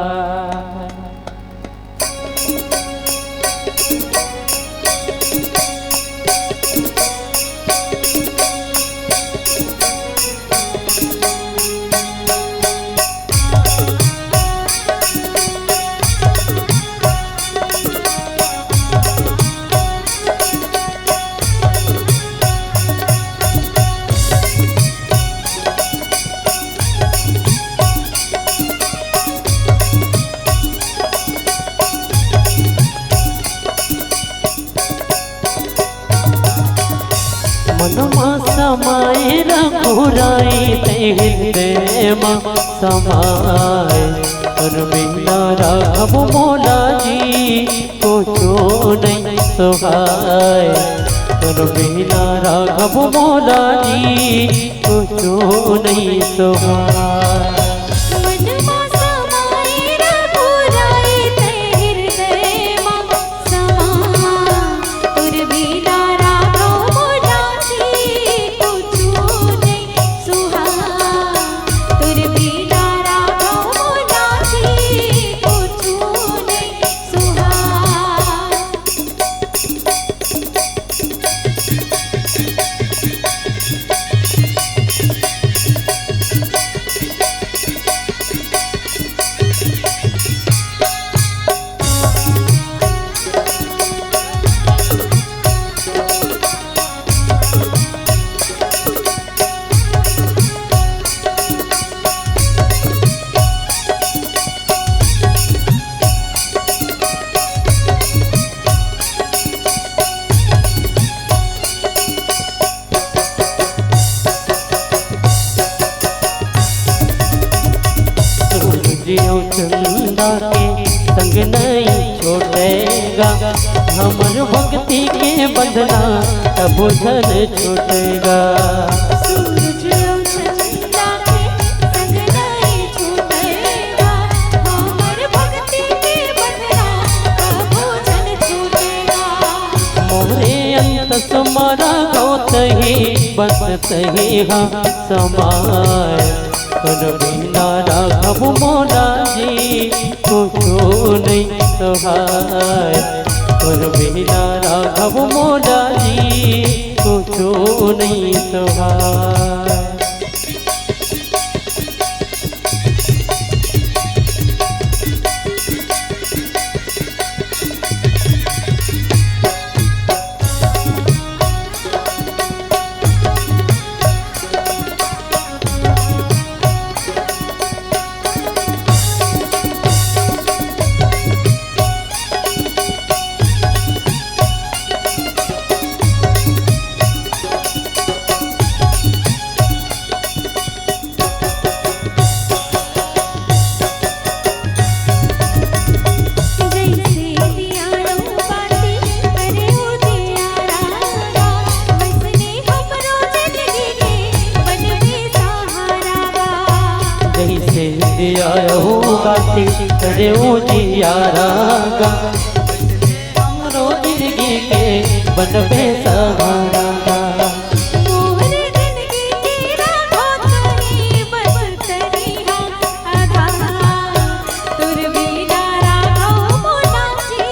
B: मनमा समाए रघुराई ते हृदय मा समाए, तुर बिना राघव मोला जी कुछो नहीं सुहाए, तुर बिना राघव मोला जी कुछो नहीं सुहाए। चंदा के संग नहीं छोड़ेगा, हमर भक्ति के बंधना कब धन छूटेगा।
C: सूरज चंदा के संग नहीं छूटेगा, हमर भक्ति के बंधना कब धन छूटेगा।
B: मोरे अंत समारा गौत ही बसत ही हाँ समाए, तुर बिना राघव मोला जी कुछो नहीं सुहाए, तुर बिना राघव मोला जी कुछो नहीं सुहाए। दिया गाती रे जियारा हमरो जिंदगी के बनबे सहारा
C: मोर जिंदगी तेरा होतरी बसतरी आधा तुर बिना राघव मोनाची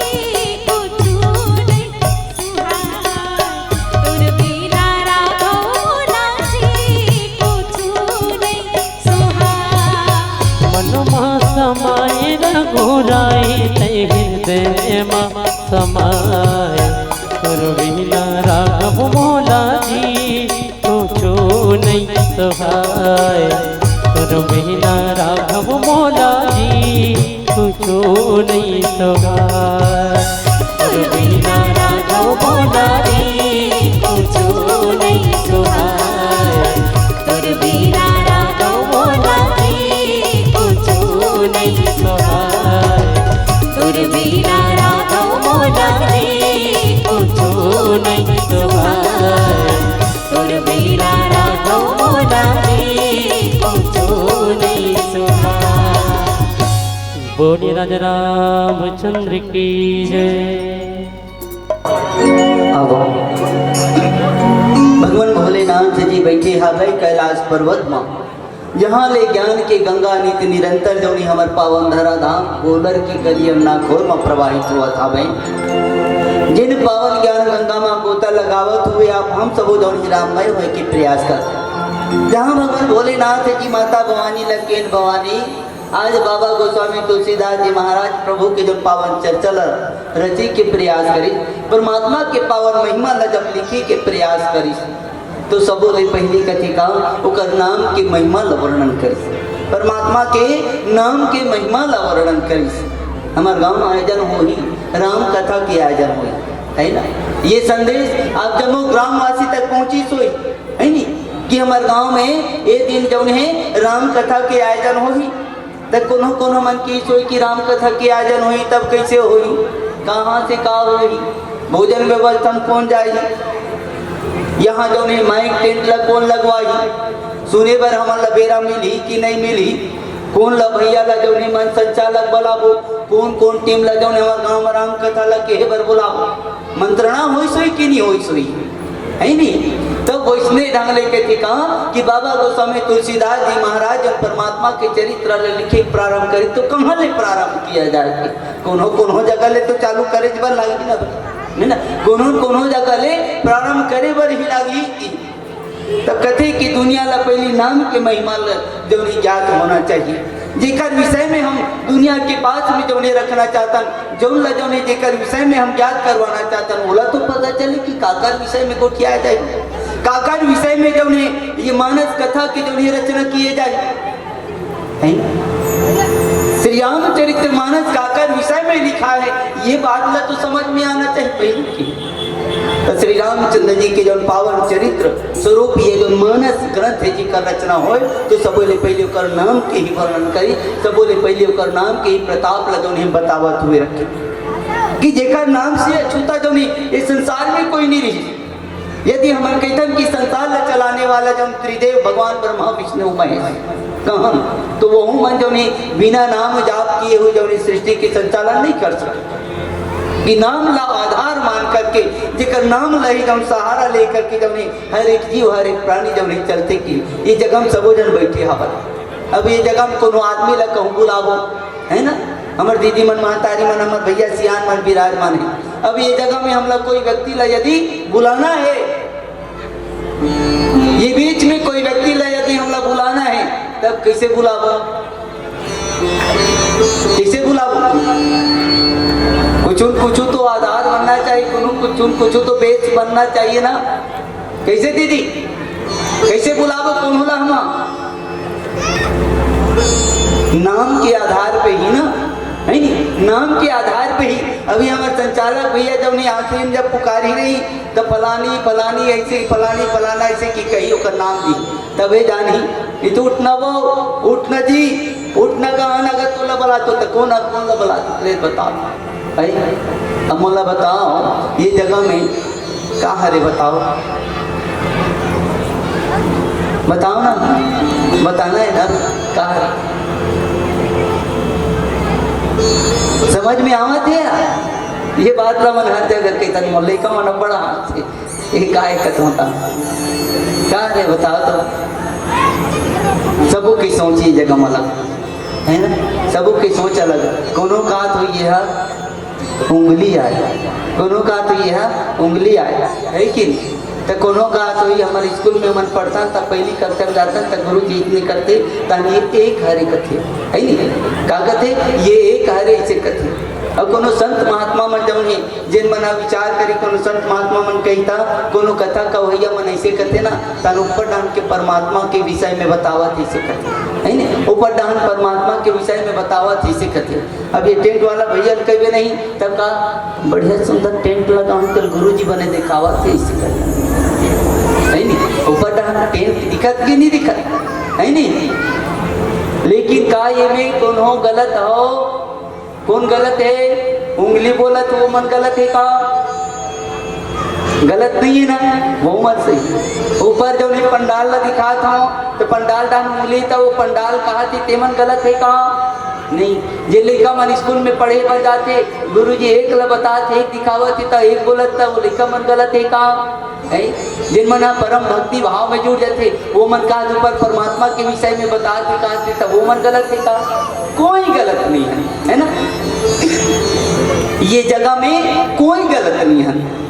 C: कुछु नहीं सुहाय तुर बिना राघव मोनाची कुछु नहीं सुहाय
B: मनमा समाये रघुराई तै हृदय मा समाये तुर बिना राघव मोला जी कुछो नहीं सहाय तुर बिना राघव मोला जी कुछो नहीं सहाय तुर बिना राघव मोला जी कुछो नहीं सहाय तुर बिना राघव मोला जी कुछो नहीं सहाय तुर बिना राघव मोला जी कुछो नहीं सहाय तुर बिना राघव मोला जी कुछो नहीं सहाय। बोले राजा रामचंद्र की जय।
A: अब भगवान भोलेनाथ जी बैठे हवे कैलाश पर्वत में, यहाँ ले ज्ञान के गंगा नित निरंतर जौनी हमर पावन धरा धाम गोबर की गली नाखोर में प्रवाहित हुआ था भाई। जिन पावन ज्ञान गंगा में गोता लगावत हुए आप हम सबो जौनी राममय होए के प्रयास कर। जहाँ भगवान भोलेनाथ जी माता भवानी लकेन भवानी आज बाबा गोस्वामी तुलसीदास जी महाराज प्रभु के जो पावन चर्चल रचे के प्रयास करी, परमात्मा के पावन महिमा न जब लिखे के प्रयास करी तो सबो ले पहली कथी का ओकर नाम के महिमा ला वर्णन करी, परमात्मा के नाम के महिमा ला वर्णन करी। हमार गांव में आयोजन होई राम कथा के आयोजन होई है ना। ये संदेश आप जम्मू ग्रामवासी तक पहुंची सोई है नी कि हमार गांव में ये दिन जौन है राम कथा के आयोजन होई। तब कोनो कोनो मन की सोई कि राम कथा के आयोजन हुई तब कैसे हुई, कहाँ से का हुई, भोजन व्यवस्था कौन जाई, यहाँ जो नहीं माइक टेंट लग कौन लगवाई, सुने बर हमारा बेरा मिली कि नहीं मिली, कौन ला भैया ला जो नहीं मन संचालक बुलाबो, कौन कौन टीम ला जो हमारे गाँव में राम कथा ला के बर बुलाबो, मंत्रणा हुई सोई कि नहीं हुई सोई है नहीं। तब तो वैष्णे ढंग लेके थी कहा कि बाबा गोस्वामी तुलसीदास जी महाराज जब परमात्मा के चरित्र लिखे प्रारंभ करे तो कहाँ ले प्रारंभ किया जाए, कोनो जगह ले तो चालू करे बर लगी ना, कोनो जगह ले प्रारंभ करे बर ही लगी। तब कथे कि दुनिया ला पहली नाम के महिमा जो ज्ञात होना चाहिए, जेकर विषय में हम दुनिया के पास में जो रखना चाहता जौन ला जो जेकर विषय में हम ज्ञात करवाना चाहता बोला तो पता चले कि काकर विषय में को किया जाए, काकर विषय में जो ये मानस कथा की जो रचना किए जाए। श्री रामचरित्र मानस काकर विषय में लिखा है, ये बात ला तो समझ में आना चाहिए पहले की। तो श्री रामचंद्र जी के जो पावन चरित्र स्वरूप ये जो मानस ग्रंथ है जी का रचना हो तो सबोले पहले कर नाम के ही वर्णन करी, सबोले पहले कर नाम के ही प्रताप ला जो बतावत हुए रखे कि जेकर नाम से अछूता जो ये संसार में कोई नहीं रही। यदि हम कहते कि संसार ला चलाने वाला जो त्रिदेव भगवान ब्रह्मा विष्णु महेश कहम तो वो मन जो बिना नाम जाप किए हुए जो सृष्टि के संचालन नहीं कर सकते। कि नाम ला आधार मान करके जेकर नाम लही जब सहारा लेकर के जब हर एक जीव हर एक प्राणी जब चलते कि ये जगह में सबो जन बैठे हवन। अब ये जगह में कोनो आदमी ला कहूँ बुलाबो है ना, हमार दीदी मन महतारी मन हमार भैया सियान मन विराजमान है। अब ये जगह में हम लोग कोई व्यक्ति ला यदि बुलाना है, ये बीच में कोई व्यक्ति ला यदि हम लोग बुलाना है तब कैसे बुलाबो, कैसे बुलाबो? कुछ तो आधार बनना चाहिए, कुछ तो बेस बनना चाहिए ना। कैसे दीदी कैसे बुलाबो कौन होला हम नाम के आधार पे ही ना है नहीं, नाम के आधार पे ही। अभी हमारे संचालक भैया जब नहीं आखिरी में जब पुकारी रही तो फलानी फलानी ऐसे फलानी फलाना ऐसे की कही ओकर नाम दी तबे जानी नहीं तो उठना वो उठना जी उठना कहा अगर तोला बुला तो कौन ला बुला ले बताओ भाई, अब मोला बताओ ये जगह में कहाँ हरे बताओ, बताओ ना, बताना है ना कहाँ समझ में आवत है ये बात मन हर जगह के तन मोले का मन बड़ा हाथ से ये काय कत होता क्या रे बताओ तो सबों की सोच ये जगह मला है ना सबों की सोच अलग कोनो का तो ये है उंगली आए कोनो का तो ये है उंगली आए है कि नहीं तो कोनो का तो ही हमारे स्कूल में मन पढ़ता तब पहली कक्षा में जाता तब गुरु जी इतने करते ताकि ये एक हरे कथे है नहीं का कथे ये एक हरे इसे कथे और कोनो संत महात्मा मन जौन जिन मना विचार करी कोनो संत महात्मा मन कहता कोनो कथा कवैया मन ऐसे कहते ना तन ऊपर डान के परमात्मा के विषय में बतावत ऐसे कहते है ना ऊपर डान परमात्मा के विषय में बतावत ऐसे कहते अब ये टेंट वाला भैया कहे नहीं तब का बढ़िया सुंदर टेंट लगा कल गुरु जी बने दिखावा थे ऐसे कहते है नहीं ऊपर डान टेंट दिखत कि नहीं दिखत है नहीं लेकिन का ये में कौन हो गलत हो कौन गलत है उंगली बोला तो वो मन गलत है का गलत नहीं है ना वो मत सही ऊपर जो नहीं पंडाल ला दिखा था तो पंडाल डान उंगली था वो पंडाल कहा थी ते मन गलत है का नहीं जे लड़का मन स्कूल में पढ़े बन जाते गुरुजी एक ला बताते एक दिखावत था एक बोलत था वो लड़का मन गलत है का है जिन मना परम भक्ति भाव में जुड़ जाते वो मन का ऊपर परमात्मा के विषय में बताते कहते तब वो मन गलत है का कोई गलत नहीं है ना ये जगह में कोई गलत नहीं है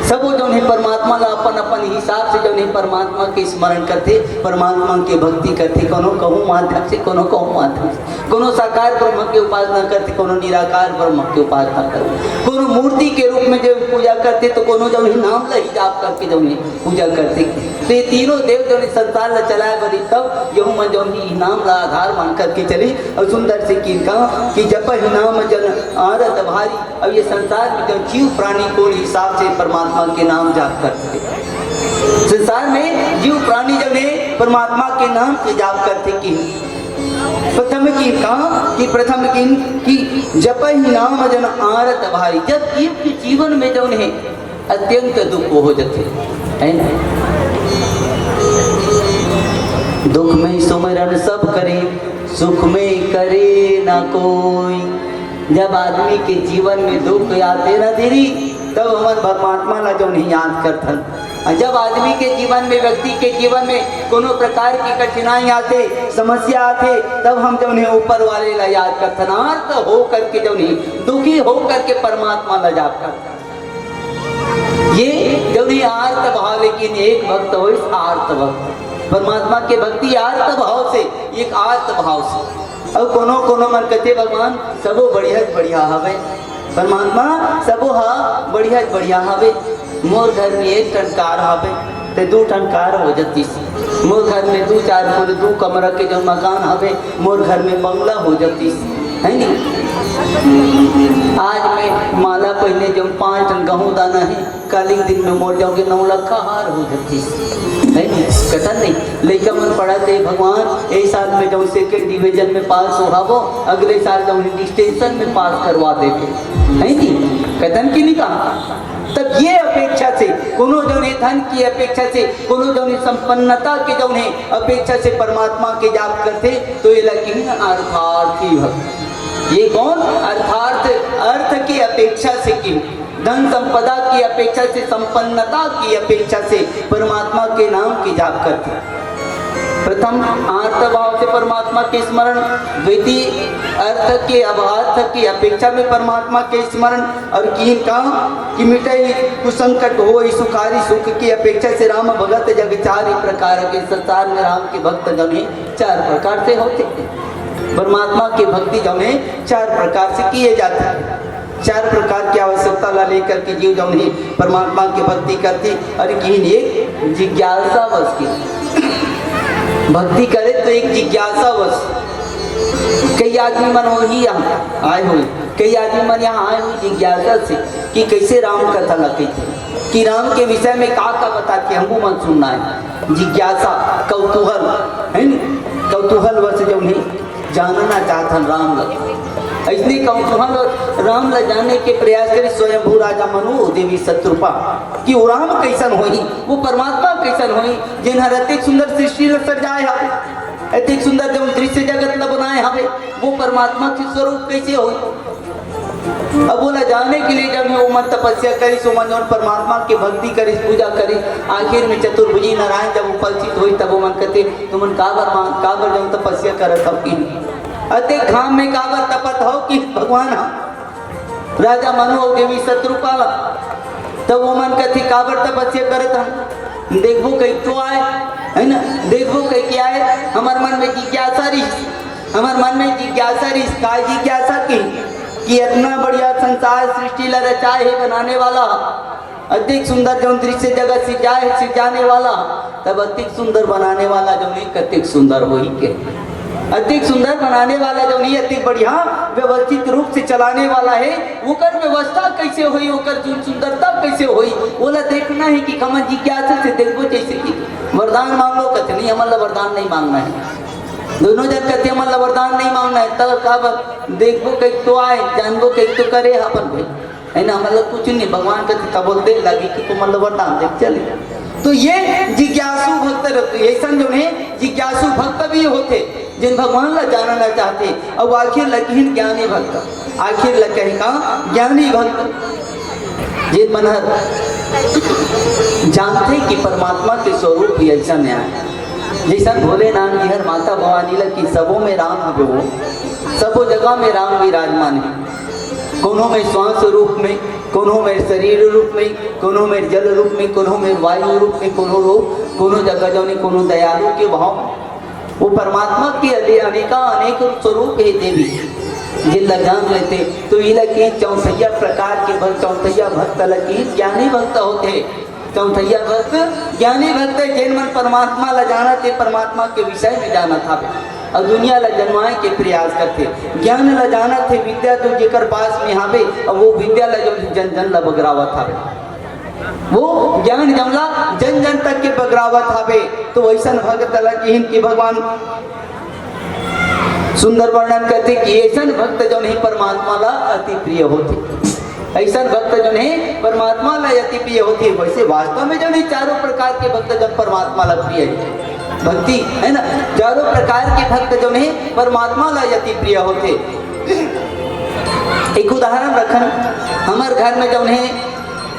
A: सब जो है परमात्मा ला अपन अपन हिसाब से जो है परमात्मा के स्मरण करते परमात्मा के भक्ति करते कोनो कहूँ माध्यम से कोनो कहूँ माध्यम से कोनो साकार ब्रह्म की उपासना करते कोनो निराकार ब्रह्म की उपासना करते कोनो मूर्ति के रूप में जब पूजा करते तो कोनो जो है नाम ला हिजाब करके जो है पूजा करते तो ये तीनों देव जो है संसार ला चलाए बड़ी तब यहूँ में जो है नाम ला आधार मान करके चली और सुंदर से की कहा कि जप ही नाम जन आरत भारी। अब ये संसार में जो जीव प्राणी को हिसाब से परमात्मा के नाम जाप करते संसार में जीव प्राणी जब ने परमात्मा के नाम के जाप करते कि प्रथम की कहा कि प्रथम की जप ही नाम जन आरत भारी जब जीव के जीवन में जो है अत्यंत दुख हो जाते है ना दुख में सुमिरन सब करे सुख में करे ना कोई जब आदमी के जीवन में दुख आते ना धीरे तब हमारे परमात्मा ला जो नहीं याद करथन जब आदमी के जीवन में व्यक्ति के जीवन में कोनो प्रकार की कठिनाई आते समस्या आते तब हम जो नहीं ऊपर वाले ला याद करथन आर्त हो करके जो नहीं दुखी हो करके परमात्मा ला याद करथन ये जो नहीं आर्त भाव लेकिन एक भक्त हो इस आर्त भक्त परमात्मा के भक्ति आर्त भाव से एक आर्त भाव से अब कोनो कोनो मन कहते भगवान सबो बढ़िया हवे परमात्मा सबो हा बढ़िया हवे मोर घर में एक टनकार हवे ते दो टनकार हो जाती मोर घर में दो चार फुल दो कमरा के जो मकान हवे मोर घर में बंगला हो जाती है नहीं आज मैं माला पहने जो 5 टन गेहूँ दाना है काली दिन में मोर जाओगे 9 लाख का हार हो जाती है कथा नहीं लड़का मन पढ़ाते भगवान एक साल में जो सेकेंड डिवीजन में पास हो अगले साल जो डिस्टेंशन में पास करवा देते है नहीं कथन की नहीं कहा तब ये अपेक्षा से कोनो जो धन की अपेक्षा से कोनो जो संपन्नता के जो अपेक्षा से परमात्मा के जाप करते तो ये लगी अर्थार्थी भक्त ये कौन अर्थार्थ अर्थ की अपेक्षा से क्यों धन संपदा की अपेक्षा से संपन्नता की अपेक्षा से परमात्मा के नाम की जाप करते प्रथम आर्त भाव से परमात्मा के स्मरण द्वितीय अर्थ के अभार्थ की अपेक्षा में परमात्मा के स्मरण और की कहा कि मिटाई कुसंकट हो सुखारी सुख की अपेक्षा से राम भगत जग 4 प्रकार के संसार में राम के भक्त जने 4 प्रकार से होते परमात्मा की भक्ति जने 4 प्रकार से किए जाते हैं 4 प्रकार की आवश्यकता ला लेकर के जीव जो नहीं परमात्मा की भक्ति करती और की एक जिज्ञासा बस की भक्ति करे तो एक जिज्ञासा बस कई आदमी मन हो ही आए हुए कई आदमी मन यहाँ आए हुए जिज्ञासा से कि कैसे राम कथा लगे कि राम के विषय में का बताते हमको मन सुनना है जिज्ञासा कौतूहल है न कौतूहल बस जो नहीं जानना चाहता राम लगे ऐसे कौतूहल राम ला जानने के प्रयास करे स्वयंभू राजा मनु देवी शत्रुपा कि वो राम कैसन होई वो परमात्मा कैसन होई जिन हर अतिक सुंदर सृष्टि सजाए हवे अतिक सुंदर जब दृश्य जगत ला बनाए हवे वो परमात्मा के स्वरूप कैसे होई अब बोला जाने के लिए जब वो मन तपस्या करी सो मन परमात्मा की भक्ति करी पूजा करी आखिर में चतुर्भुजी नारायण जब उपस्थित हुई तब वो मन कहते तो मन काबर जब तपस्या करत हो कि अते घाम में काबर तपत हो कि भगवान राजा मनु और देवी शत्रुपाला तब वो मन कहते काबर तपस्या करत हम देखो कहीं तो आए है ना देखो कहीं क्या है हमारे मन में जिज्ञासा रही हमारे मन में जिज्ञासा रही काय जिज्ञासा की कि इतना बढ़िया संसार सृष्टि ला रचाए है बनाने वाला अधिक सुंदर जो दृश्य जगत सिजाने वाला तब अधिक सुंदर बनाने वाला जो नहीं कतिक सुंदर हो ही के अधिक सुंदर बनाने वाला जो नहीं अधिक बढ़िया व्यवस्थित रूप से चलाने वाला है ओकर व्यवस्था कैसे हुई ओकर सुंदरता कैसे हुई बोला देखना है कि कमन जिज्ञासा से देखो जैसे कि वरदान मांग लो कहते नहीं हमारा वरदान नहीं मांगना है दोनों जन कहते हमारा वरदान नहीं मांगना है तब कब देखो कहीं तो आए जानबो कहीं तो करे अपन भाई है ना मतलब कुछ नहीं भगवान कहते तब बोलते लगी कि तुम मतलब वरदान देख चले तो ये जिज्ञासु भक्त रहते ऐसा जो है जिज्ञासु भक्त भी होते जिन भगवान ला जानना चाहते अब आखिर लकीन ज्ञानी भक्त आखिर लगे का ज्ञानी भक्त जिन मनहर जानते कि परमात्मा के स्वरूप ही ऐसा न्याय जैसा भोलेनाथ जी हर माता भवानी ला की सबों में राम है वो सबो जगह में राम विराजमान है कोनों में श्वास रूप में कोनों में शरीर रूप में कोनों में जल रूप में कोनों में वायु रूप में कोनों जगह जो नहीं कोनों दयालु के भाव वो परमात्मा के अनेका अनेक स्वरूप है देवी जिला जान लेते तो इलाकी चौथैया प्रकार के भक्त चौथैया भक्त लगी ज्ञानी भक्त होते चौथैया भक्त ज्ञानी भक्त जिन मन परमात्मा ला जाना थे परमात्मा के विषय में जाना था और दुनिया ला जन्माए के प्रयास करते ज्ञान ला जाना थे विद्या तो जेकर पास में हावे और वो विद्या ला जो जन जन ला बगरावत हावे वो ज्ञान जमला जन जन तक के बगरावत हावे तो वैसा भक्त लगी कि भगवान सुंदर वर्णन करते कि ऐसा भक्त जो नहीं परमात्मा ला अति प्रिय होते ऐसा भक्त जो नहीं परमात्मा ला अति प्रिय होती है वैसे वास्तव में जो नहीं चारों प्रकार के भक्त जन परमात्मा ला प्रिय है भक्ति है ना चारों प्रकार के भक्त जो नहीं परमात्मा ला अति प्रिय होते एक उदाहरण रखन हमारे घर में जो नहीं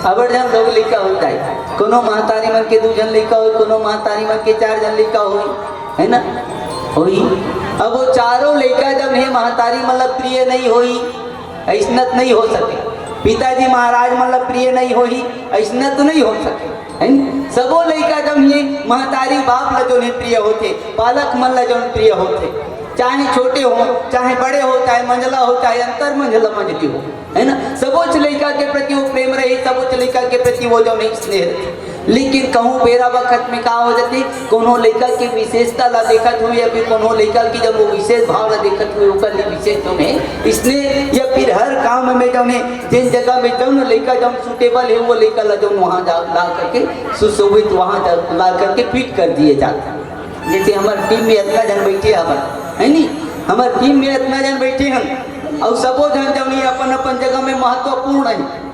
A: अबर जन लोग लिखा हो जाए कोनो महतारी मन के 2 जन लिखा हो कोनो महतारी मन के 4 जन लिखा हो है ना होई अब वो चारों लेकर जब नहीं महतारी मतलब प्रिय नहीं होई ऐसनत नहीं हो सके पिताजी महाराज मतलब प्रिय नहीं होई ऐसनत तो नहीं हो सके है सबो लेकर जब ये महतारी बाप ला जो नहीं प्रिय होते बालक मन ला जो प्रिय होते चाहे छोटे हो चाहे बड़े हो चाहे मंझला हो चाहे अंतर मंझला मंझली हो है ना सबोच लड़का के प्रति वो प्रेम रहे सबोच लड़का के प्रति वो जो नहीं स्नेह रहे लेकिन कहूँ बेरा वक्त में कहा हो जाती कोनो लड़का की विशेषता ला देखत हुई या फिर कोनो लड़का की जब वो विशेष भाव ला देखत हुई ओकर लिए विशेष जो है इसलिए या फिर हर काम में जो है जिन जगह में जो लड़का जब सूटेबल है वो लड़का ला जो वहाँ ला करके सुशोभित वहाँ ला करके फिट कर दिए जाते हैं जैसे हमारे टीम में इतना जन बैठे है नी हमारे टीम में इतना जन बैठे हैं और सबो जन जब नहीं अपन अपन जगह में महत्वपूर्ण है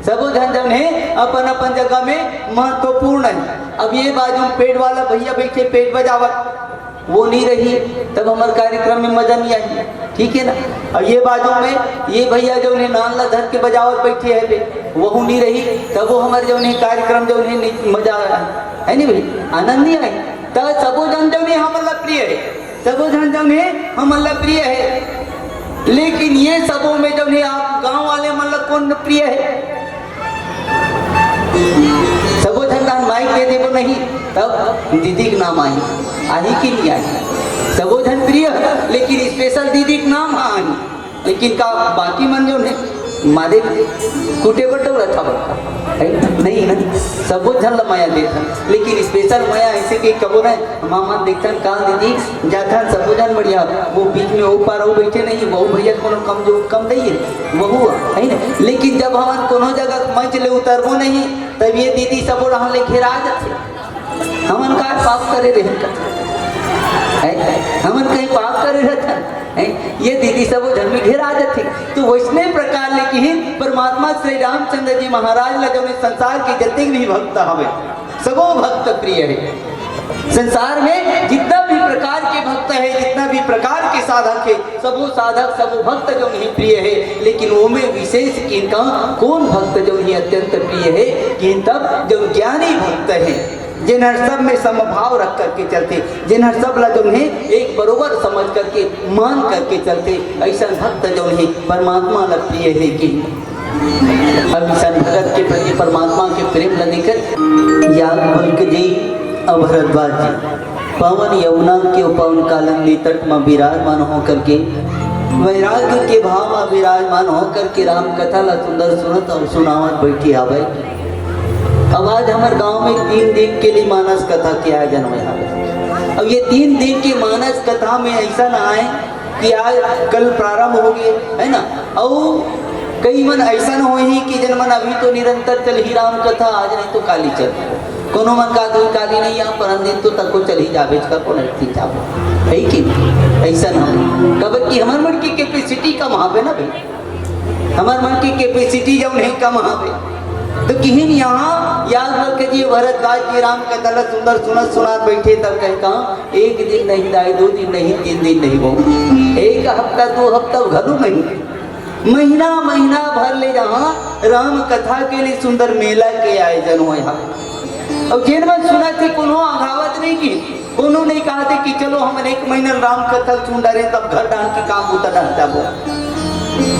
A: सबो जन जन है अपन अपन जगह में महत्वपूर्ण है अब ये बाजू पेड़ वाला भैया बैठे पेड़ बजावत वो नहीं रही तब हमारे कार्यक्रम में मजा नहीं आई ठीक है ना और ये बाजू में ये भैया जो उन्हें नान ला धर के बजावत बैठे है वो नहीं रही तब वो हमारे जो उन्हें कार्यक्रम जो उन्हें मजा है नहीं भाई आनंद नहीं आई तब सबो जन जो नहीं हमारा प्रिय है सबो जन जो है हमारा प्रिय है लेकिन ये सबों में जो नहीं आप गांव वाले मतलब कौन प्रिय है सबो झंडा माइक दे दे वो नहीं तब दीदी का नाम आई कि नहीं आई सबो झन प्रिय लेकिन स्पेशल दीदी का नाम आई लेकिन का बाकी मन जो है मारे कुटे बटो रखा बड़का नहीं ना सबो झन माया देता लेकिन स्पेशल माया ऐसे कि कबो ना मामा देखन का दीदी जाता सबो झन बढ़िया वो बीच में वो पार बैठे नहीं वो भैया कोनो कम जो कम नहीं है वो है ना लेकिन जब हम कोनो जगह मंच ले उतरबो नहीं तब ये दीदी सबो रहा ले घेरा जाते हमन का पाप करे रहे हमन कहीं पाप करे रहता ये दीदी सब धर्म में घेरा जाते तो वैसने प्रकार लेकिन परमात्मा श्री रामचंद्र जी महाराज ला जो संसार के जितने भी भक्त हवे सबो भक्त प्रिय है संसार में जितना भी प्रकार के भक्त है, जितना भी प्रकार के साधक है, सबो साधक सबो भक्त जो नहीं प्रिय है, लेकिन वो में विशेष किनका कौन भक्त जो नहीं अत्यंत प्रिय है, किन तब जो ज्ञानी भक्त है, जिन्हें सब में समभाव रख करके चलते, जिन्हें सब ला जो है एक बरोबर समझ करके मान करके चलते, ऐसा भक्त जो है परमात्मा ला प्रिय है। कि अब ऐसा भगत के प्रति परमात्मा के प्रेम ला देकर याज्ञवल्क्य जी और भरद्वाज जी पावन यमुना के पावन कालिंदी तट में विराजमान होकर के वैराग्य के भाव में विराजमान होकर के राम कथा ला सुंदर सुनत और सुनावत बैठी आवे। अब आज हमारे गांव में 3 दिन के लिए मानस कथा के आयोजन हुआ। अब ये 3 दिन के मानस कथा में ऐसा ना आए कि आज कल प्रारंभ हो गए है ना, और कई मन ऐसा न हो ही कि जन मन अभी तो निरंतर चल ही राम कथा, आज नहीं तो काली चल, कोनो मन का कोई काली नहीं यहाँ पर दिन तो तक को चल ही जावे का को नहीं जाओ है कि ऐसा ना हो। कब कि हमारे मन की कैपेसिटी कम हावे ना भाई, हमारे मन की कैपेसिटी जब नहीं कम हावे तो किहिन यहाँ याज्ञवल्क्य जी भरद्वाज जी राम कथा ला सुंदर सुनत सुनात बैठे, तब कहे कहा 1 दिन नहीं दाई 2 दिन नहीं 3 दिन नहीं वो 1 हफ्ता 2 हफ्ता घलू नहीं, महीना महीना भर ले जहाँ राम कथा के लिए सुंदर मेला के आयोजन हुए यहाँ। अब जिन मन सुना थे कोनो अघावत नहीं की, कोनो नहीं कहा थे कि चलो हम 1 महीना राम कथा सुन रहे तब घर डाल के काम होता रहता वो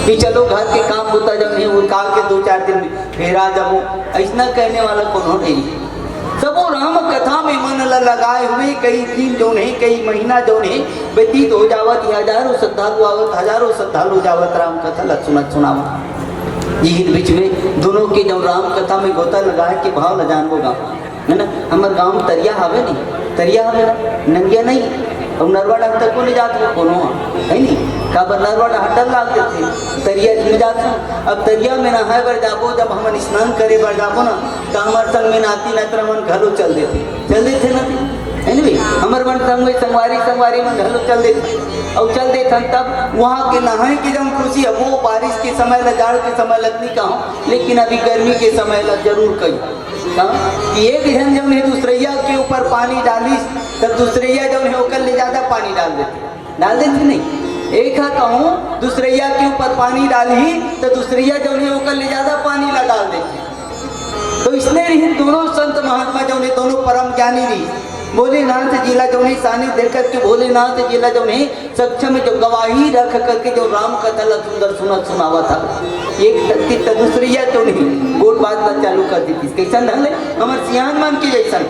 A: कि चलो घर के काम होता जब नहीं वो काल के 2-4 दिन फेरा जब वो ऐसा कहने वाला कोनो नहीं। सब राम कथा में मन लगाए हुए कई दिन जो नहीं कई महीना जो नहीं व्यतीत हो जावत, हजारों श्रद्धालु आवत, हजारों श्रद्धालु जावत राम कथा ला सुनत सुनावत। यही बीच में दोनों के जब राम कथा में गोता लगाए के भाव ल जान वो गाँव है ना, हमारे गाँव में तरिया हवे नहीं, तरिया हवे ना नंगिया नहीं, अब नरवाड़ा तक को नहीं जाते कोनो है नहीं का नरवाड़ा हटल लागते थे तरिया में जाते। अब तरिया में नहाए बर जाबो, जब हम स्नान करे बर जाबो ना तो हमारे संग में नाती नातरा मन घलो चल देते ना है नहीं, हमारे मन संग में संगवारी मन घलो चल देते और चल देते तब वहाँ के नहाए की जब खुशी है वो बारिश के समय ला जाड़ के समय लगनी कहाँ, लेकिन अभी गर्मी के समय ला जरूर कही कि एक जन जब है दूसरैया के ऊपर पानी डाली तब दूसरैया जब है ओकर ले ज़्यादा पानी डाल देते नहीं, एक है कहूँ दूसरैया के ऊपर पानी डाली तो दूसरैया जब है ओकर ले ज़्यादा पानी ला डाल देते। तो इसलिए रही दोनों संत महात्मा जो ने दोनों परम ज्ञानी रही, भोलेनाथ जिला जो नहीं सानिध्य देख करके भोलेनाथ जिला जो नहीं सक्षम जो गवाही रख करके जो राम कथा ला सुंदर सुनत सुनावा था, एक तत्ती तो दूसरी तो नहीं गोल बात चालू कर दी थी। कैसा ढंग हमारे सियान मान के जैसा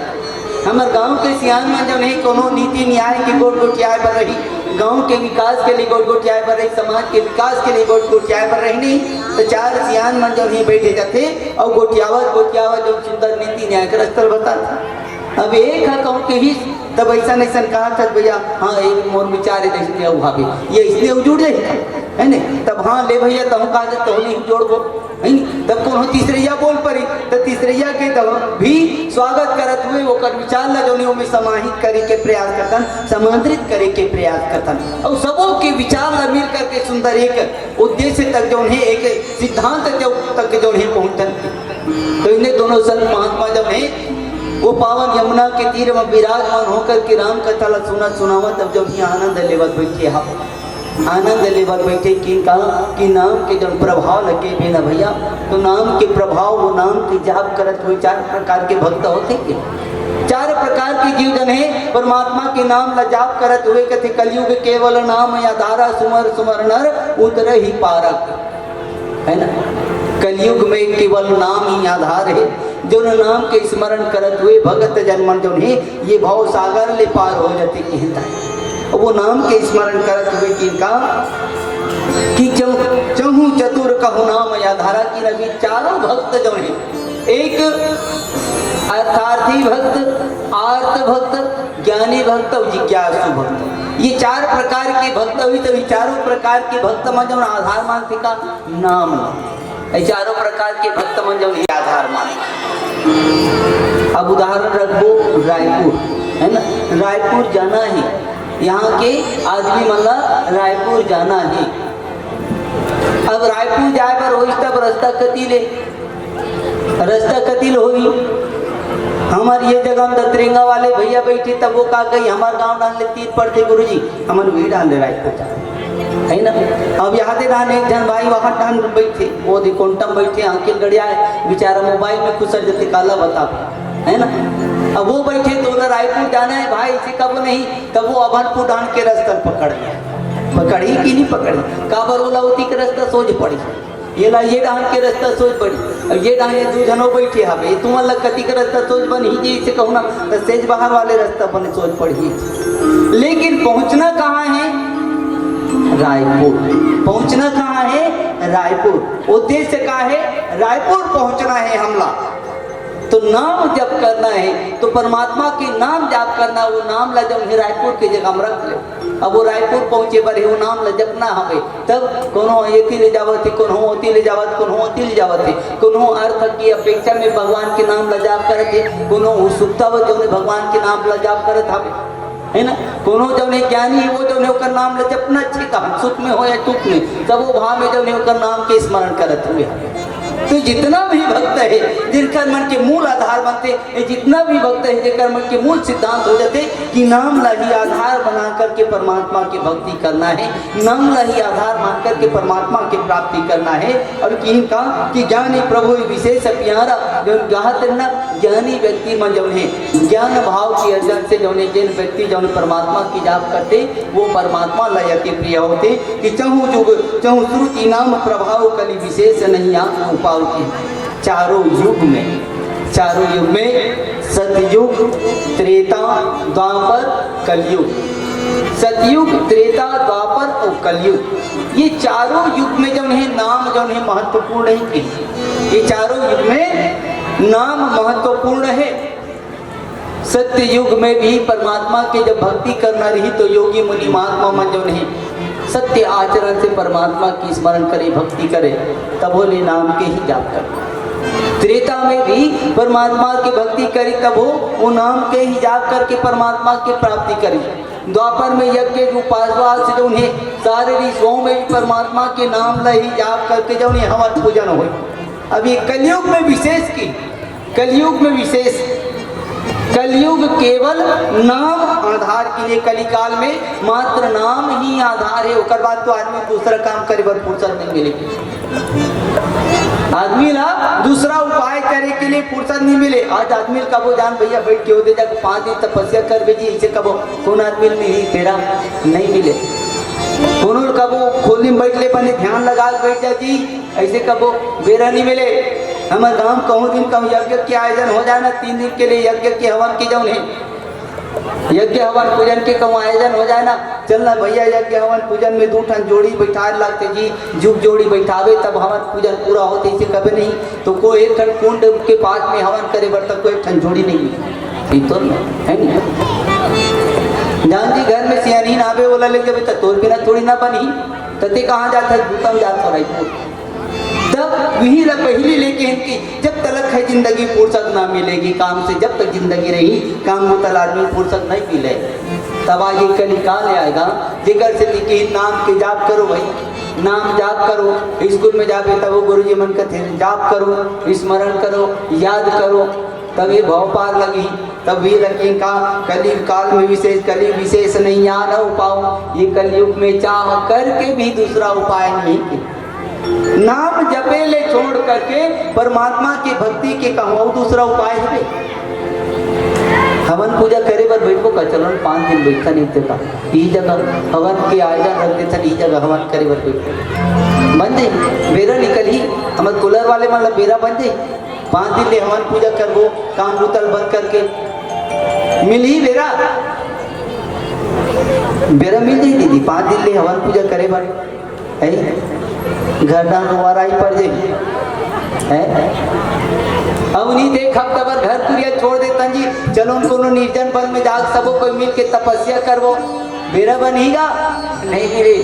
A: हमारे गांव के सियान मान जब नहीं कोनो नीति न्याय की गोट गोटियाए पर रही, गांव के विकास के लिए गोट गोटियाए पर रही, समाज के विकास के लिए गोट गोटियाए पर रही नहीं तो 4 सियान मन जब नहीं बैठे जाते और गोटियावत जो सुंदर नीति न्याय का स्थल बताता। अब एक है कहूँ के ही तब ऐसा नहीं कहा था भैया हाँ एक मोर विचार है इसलिए भाभी ये इसलिए जुड़ जाए है नहीं, तब हाँ ले भैया तब कहा तो नहीं जोड़बो है नहीं, तब कौन तीसरैया बोल पड़ी तो तीसरैया के तब भी स्वागत करत हुए वो कर विचार ला जो में समाहित करे के प्रयास करतन, समांतरित करे के प्रयास करतन और सबों के विचार ला मिल करके सुंदर एक उद्देश्य तक जो है एक सिद्धांत तक जो है पहुँचन। तो इन्हें दोनों संत महात्मा जब है वो पावन यमुना के तीर में विराजमान होकर के राम कथा ला सुनावा तब जब ही आनंद लेवत बैठे आनंद लेवत बैठे कि कहा कि नाम के जब प्रभाव लगे भी ना भैया तो नाम के प्रभाव वो नाम के जाप करत हुए 4 प्रकार के भक्त होते के 4 प्रकार के जीव जन है परमात्मा के नाम ला जाप करत हुए कथे कलयुग केवल नाम या धारा सुमर सुमर नर उतर ही पारक है ना, कलयुग में केवल नाम ही आधार है जो नाम के स्मरण करत हुए भगत जन्मन जो है ये भाव सागर ले पार हो जाते कहता है। वो नाम के स्मरण करत हुए किनका कि चहु चतुर कहु नाम या धारा की लगी 4 भक्त जो है, एक अर्थार्थी भक्त, आर्त भक्त, ज्ञानी भक्त और जिज्ञासु भक्त, ये 4 प्रकार के भक्त हुई तो 4 प्रकार के भक्त में जो आधार मानते का नाम 4 प्रकार के भक्त मन जो आधार माने। अब उदाहरण रखो रायपुर है ना, रायपुर जाना है, यहाँ के आदमी मतलब रायपुर जाना है। अब रायपुर जाए पर हो तब रास्ता कतील हो हमारे ये जगह में दतरेंगा वाले भैया बैठे तब वो कहा गई हमारे गांव डाल ले 3 पड़ते गुरुजी हमारे वही डाल ले रायपुर है ना। अब यहाँ दे डाल एक जन भाई वहाँ डाल बैठे वो कोंटम बैठे अंकिल गड़िया है बेचारा मोबाइल में कुछ जते काला बता है ना। अब वो बैठे तो उधर रायपुर जाना है भाई इसे कब नहीं तब वो अभनपुर डाल के रास्ता पकड़ गया पकड़ी कि नहीं पकड़ी काबर ओलावती के रास्ता सोच पड़ी ये डांग के रास्ता सोच पड़ी। अब ये डांग दू जनों बैठे हवे तुम अलग कति के रास्ता सोच बन ही जैसे कहूँ ना तो सेज बाहर वाले रास्ता बने सोच पड़ी। लेकिन पहुंचना कहाँ है रायपुर। पहुंचना कहाँ है रायपुर। उद्देश्य का है रायपुर पहुंचना है हमला। तो नाम जप करना है तो परमात्मा के नाम जाप करना वो नाम ला जब रायपुर की जगह में रख ले। अब वो रायपुर पहुंचे पर वो नाम ला जपना हमें तब कोनो एती ले जावत है कोनो होती ले जावत कोनो होती ले जावत है कोनो अर्थ की अपेक्षा में भगवान के नाम ला जाप करत है कोनो उत्सुकता वो जो भगवान के नाम ला जाप करत हमें है ना। कोनो जो ज्ञानी है वो जो ओकर नाम ला जपना अच्छे का सुख में हो या दुख में सब वो भाव में जो ओकर नाम के स्मरण करत हुए। तो जितना भी भक्त है जिनकर मन के मूल आधार बनते जितना भी भक्त है जिनकर मन के मूल सिद्धांत हो जाते कि नाम ला ही आधार बना करके परमात्मा की भक्ति करना है नाम ला ही आधार मान करके परमात्मा की प्राप्ति करना है। और किनका कि ज्ञानी प्रभु विशेष प्यारा जो ना ज्ञानी व्यक्ति में जो है ज्ञान भाव की अर्जन से जो जिन व्यक्ति जो परमात्मा की जाप करते वो परमात्मा लय के प्रिय होते कि चहु युग चहु श्रुति नाम प्रभाव कली विशेष नहीं आप चारों युग में सतयुग त्रेता द्वापर कलयुग सतयुग त्रेता द्वापर और कलयुग ये चारों युग में जो है नाम जो है महत्वपूर्ण है। ये चारों युग में नाम महत्वपूर्ण है। सत्य युग में भी परमात्मा के जब भक्ति करना रही तो योगी मुनि महात्मा मन जो नहीं सत्य आचरण से परमात्मा की स्मरण करे भक्ति करे तब बोले नाम के ही जाप कर। त्रेता में भी परमात्मा की भक्ति करी तब वो नाम के ही जाप करके परमात्मा की प्राप्ति करी। द्वापर में यज्ञ उपासना से जो उन्हें सारे ऋषियों में भी परमात्मा के नाम ला ही जाप करके जो उन्हें हवन पूजन हो। अब ये कलयुग में विशेष की कलयुग में विशेष कलयुग केवल नाम आधार के लिए कलिकाल में मात्र नाम ही आधार है। उसके बाद तो आदमी दूसरा काम करे बर फुर्सत नहीं मिलेगी। आदमी ना दूसरा उपाय करे के लिए फुर्सत नहीं मिले। आज आदमी कबो जान भैया बैठ के होते जाकर 5 दिन तपस्या कर भेजी इसे कबो कौन आदमी नहीं तेरा नहीं मिले कोनो कबो खोली में बैठ ले बने ध्यान लगा बैठ जा जी ऐसे कबो बेरा नहीं मिले। हमारे गांव कहूँ दिन कहूँ यज्ञ के आयोजन हो जाए ना 3 दिन के लिए यज्ञ के हवन की जाऊँ यज्ञ हवन पूजन के कहूँ आयोजन हो जाए ना चलना भैया यज्ञ हवन पूजन में 2 ठन जोड़ी बैठा लगते जी जुग जोड़ी बैठावे तब हवन पूजन पूरा होते इसे कभी नहीं तो कोई एक ठन कुंड के पास में हवन करे बरता कोई एक ठन जोड़ी नहीं मिली तो है नहीं। जान जी घर में सियानी आवे बोला लेके बेटा तोर बिना थोड़ी ना बनी तते कहाँ जाता है भूतम जाता रायपुर तब वही पहले लेके इनकी जब तलक है जिंदगी फुर्सत ना मिलेगी काम से जब तक जिंदगी रही काम मुतल आदमी फुर्सत नहीं मिले तब आज ये कलिकाल आएगा जिगर से कि नाम के जाप करो भाई नाम जाप करो स्कूल में जाके तब वो गुरुजी मन कहते जाप करो स्मरण करो याद करो तब ये भाव पार लगी तब भी लगी का कलयुग काल में विशेष कलयुग विशेष नहीं याद हो पाओ ये कलयुग में चाह करके भी दूसरा उपाय नहीं नाम जपे ले छोड़ करके परमात्मा की भक्ति के कहूँ दूसरा उपाय है। हवन पूजा करे बर बैठो का चलन 5 दिन बैठा नहीं थे का ई जगह हवन के आयोजन रख देता ई जगह हवन करे बर बैठो बन जाए बेरा निकल ही हमारे कूलर वाले मतलब बेरा बन जाए 5 दिन ले हवन पूजा करबो काम बुतल बंद करके मिल ही बेरा बेरा मिल जाए दीदी 5 दिन ले हवन पूजा करे बर है घर डाल रोवाराई पड़ जाएगी है। अब नहीं देख हफ्ता भर घर पुरिया छोड़ देता जी चलो उनको निर्जन वन में जाग सबो कोई मिल के तपस्या करवो बेरा बनेगा नहीं गिरे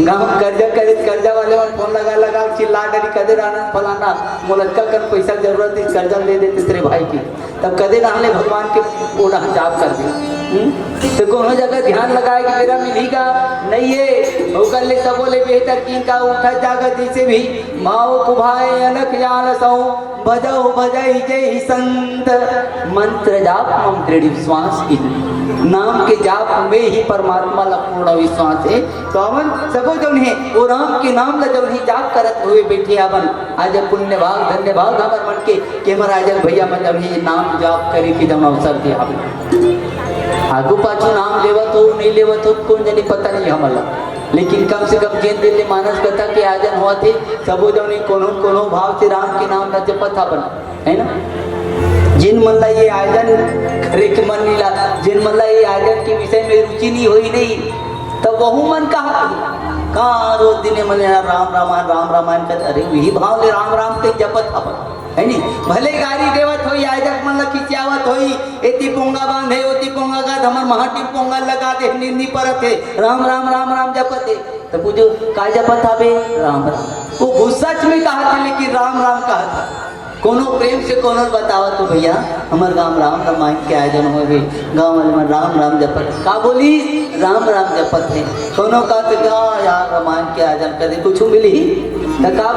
A: गाँव कर्जा वाले फोन लगा चिल्ला डरी कदर आना फलाना मुलक्का कर पैसा जरूरत है कर्जा ले देते तेरे भाई की
D: तब कदे ना ले भगवान के पूरा जाप कर दे। तो कोनो जगह ध्यान लगाए कि मेरा मिलेगा नहीं है होकर ले सब बोले बेहतर की का उठा जागा जैसे भी माओ कुभाए अलख जान सौ भजो भजई जय संत मंत्र जाप मम दृढ़ विश्वास की नाम के जाप में ही परमात्मा ला पूर्ण विश्वास है। तो अवन सको जौन है वो राम के नाम ला जौन ही जाप करत हुए बैठे अवन आज पुण्य भाग धन्य भाग हमर मन के महाराज भैया मन जब ही नाम जाप करे के जौन अवसर दे आगू पाछू नाम लेवत हो नहीं लेवत हो कौन जानी पता नहीं हमला, लेकिन कम से कम जेन दिल मानस कथा के आजन हुआ थे सबो जौन कोनो भाव से राम के नाम न जपत बन है ना। जिन मन ला ये आयोजन करे के मन नहीं ला, जिन मन ला ये आयोजन के विषय में रुचि नहीं हुई नहीं तब वहु मन कहाँ रोज दिन मन राम रामायण कर अरे वही भाव ले राम राम के जपत अपन है नहीं। भले गाड़ी देवत होई आयोजक मन ला खिंचावत होई एती पोंगा बांधे ओती पोंगा का धमर महाटी पोंगा लगा दे निंदी परत है राम राम राम राम जपत है तो पूछो का जपत हबे राम राम। वो गुस्सा में कहा था लेकिन राम राम कहा था कोनो प्रेम से कोनो बतावा तो भैया हमार गाँव राम रामायण के आयोजन हो गए गाँव वाले में राम राम जपत का बोली राम राम जपत है कोनो का तो यार रामायण के आयोजन कर दे कुछ मिली तो का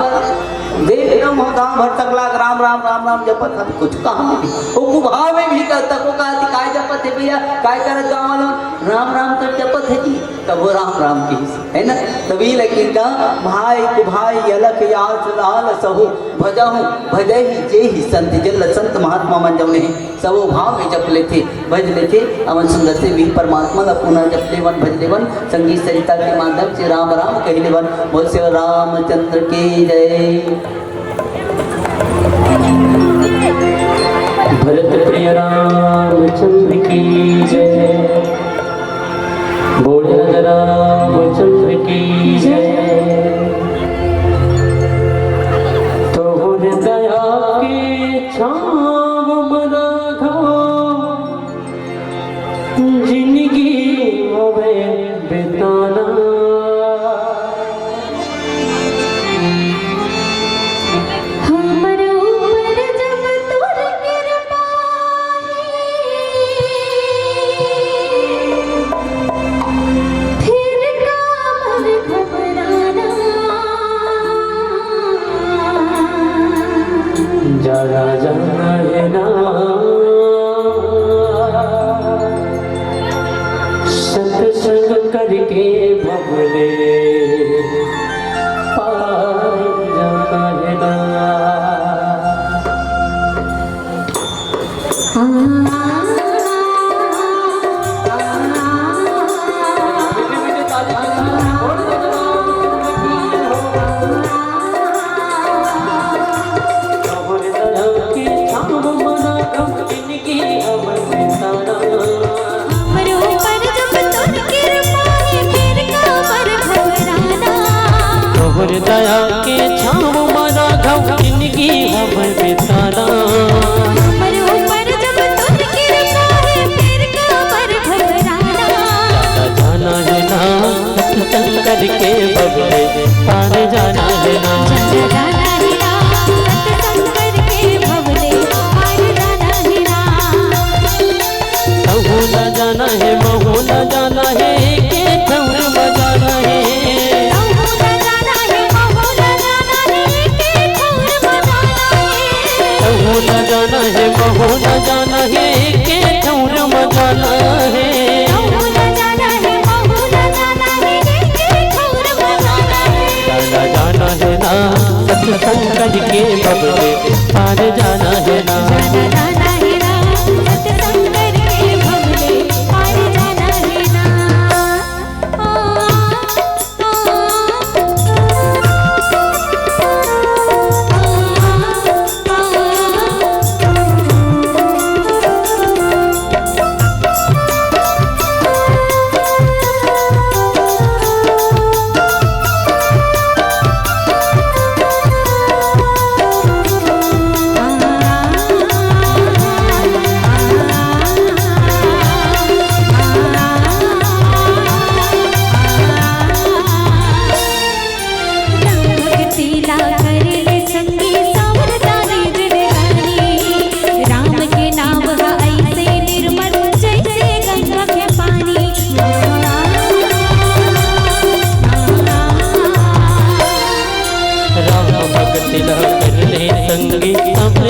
D: देख रहा हूँ गाँव भर तक लाग राम राम राम राम जपत हम कुछ कहाँ मिली वो कुभाव में भी करता को कहा काय जपत है भैया काय करत गाँव वालों राम राम तो जपत है जी तब वो राम राम की है ना। तभी लेकिन का भाई कुभाई अलख यास लाल सहु भजहु भजहि जेहि संत जल संत महात्मा मन जौने सबो भाव में जप लेते भज लेते अवन सुंदर से भी परमात्मा का पुनः जप लेवन भज लेवन संगीत सरिता के माध्यम से राम राम कह लेवन बोल से रामचंद्र की जय।
B: भरत प्रिय रामचंद्र की जय, बोल रामचंद्र की जय। तो दया के छाव मना जिंदगी हवे बिताना जाना जाना है ना सत्संग करके भवले पार जाना है ना। दया के छाव मारा घव जिंदगी हमर बिताना
C: हमर ऊपर जब तुम कृपा है फिर कमर घबराना
B: जाना है ना सत्संग करके बबले पार जाना है ना
C: जाना है ना सत्संग करके भवले पार जाना है ना।
B: कहूँ न जाना है महू न जाना है के ठौर बजाना है न जाना है महू न जाना है के ठौर मजाना है जाना जाना है ना सत्संग करके बबले पार जाना है ना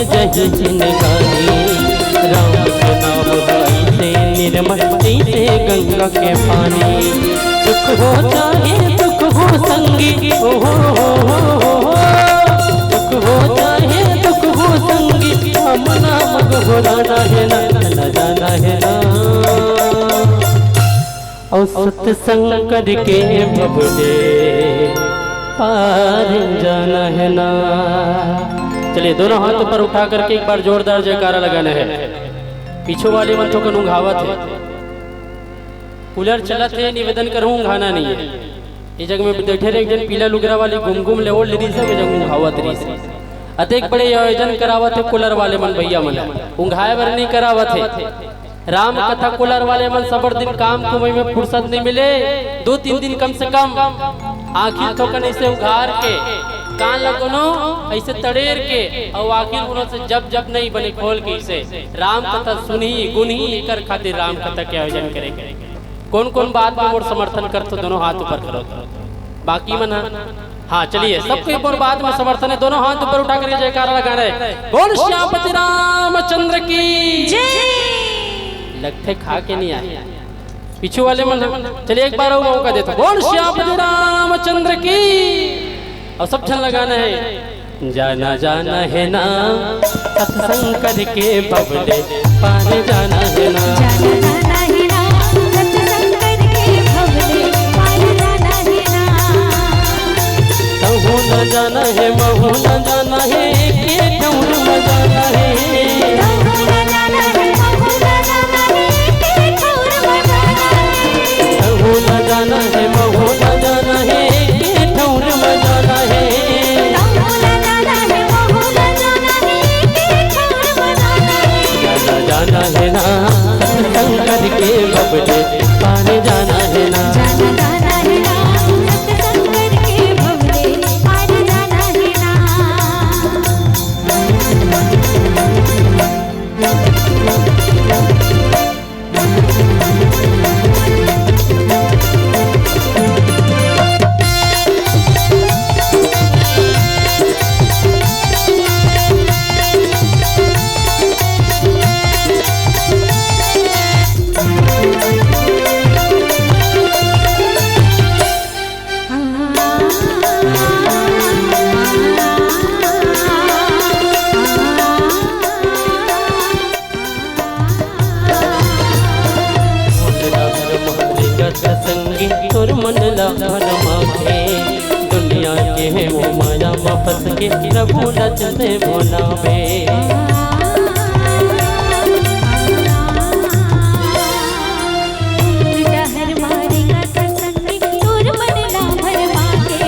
B: जही जिनगानी राम के नाम से निर्मल से गंगा के पानी सुख हो चाहे दुख हो संगी सुख हो चाहे दुख हो संगी हम नाम घोराना है ना न जाना है ना और सत्संग करके भवले पार जाना है ना। चलिए दोनों हाथ ऊपर उठा करके एक बार जोरदार जयकारा लगाना है। पीछे वाले मंथों का नुंघावत है, कूलर चलत है, निवेदन करूँ घाना नहीं है। ये जगह में बैठे रहे एक जन पीला लुगरा वाली घुम ले ओढ़ ली सब जगह नुंघावत रही। अतेक बड़े आयोजन करावत है कूलर वाले मन भैया मन उंघाए बर नहीं करावत है। राम कथा कूलर वाले मन सबर दिन काम कुमई में फुर्सत नहीं मिले, 2-3 दिन कम से कम आखिर थोकन ऐसे उघार के कान लगनो ऐसे तड़ेर के और आखिर उन्हों से जब नहीं बने खोल के इसे राम कथा सुनी गुनी कर खातिर राम कथा के आयोजन करेंगे। कौन कौन बात में मोर समर्थन कर तो दोनों हाथ ऊपर करो बाकी मना। हाँ चलिए सबके ऊपर बात में समर्थन है, दोनों हाथ ऊपर उठा कर जयकारा लगा रहे। बोल श्यामपति रामचंद्र की जय। लगते खा के नहीं आए पीछे वाले मन। चलिए एक बार और मौका देता। बोल श्यामपति रामचंद्र की। और सब जन लगाना है। जाना जाना है ना सत्संग करके बबले पाने जाना है ना।
C: जाना है ना सत्संग करके भवले पार जाना है ना।
B: कहूँ न जाना है महू न जाना है के ठौर न जाना है।
C: कहूँ न जाना है महू न जाना है के ठौर न जाना है।
B: कहूँ न जाना है महू न जाना है के ठौर न जाना है।
C: कहूँ न जाना है महू न जाना है के ठौर न जाना है।
B: जाना है ना सत्संग करके बबले पाने जाना है ना।
C: जाना है ना सत्संग करके भवले पार जाना है ना।
B: संगी तोर मन लाभन माखे दुनिया के है वो माया में फंस के प्रभु नचते भोलावे।
C: डहर मारेगा सत्संगी तोर मन लाभर माके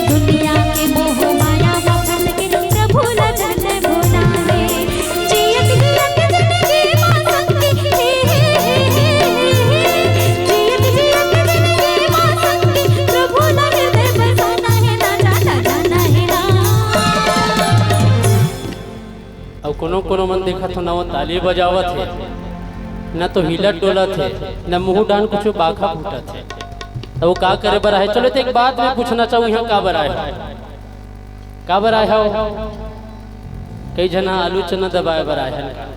C: दुनिया के मोह माया में फंस के प्रभु नचते भोलावे। जियत जियत जिंदगी मां संगी
B: कोनो कोनो मन देखा तो ना वो ताली बजावत है ना तो हिलत डोलत है ना मुंह डान कुछ बाखा फूटत है। तो वो का करे बर है। चलो तो एक बात मैं पूछना चाहूँ यहाँ का बर आए का बर आए हो। कई जना आलू चना दबाए बर आए हैं,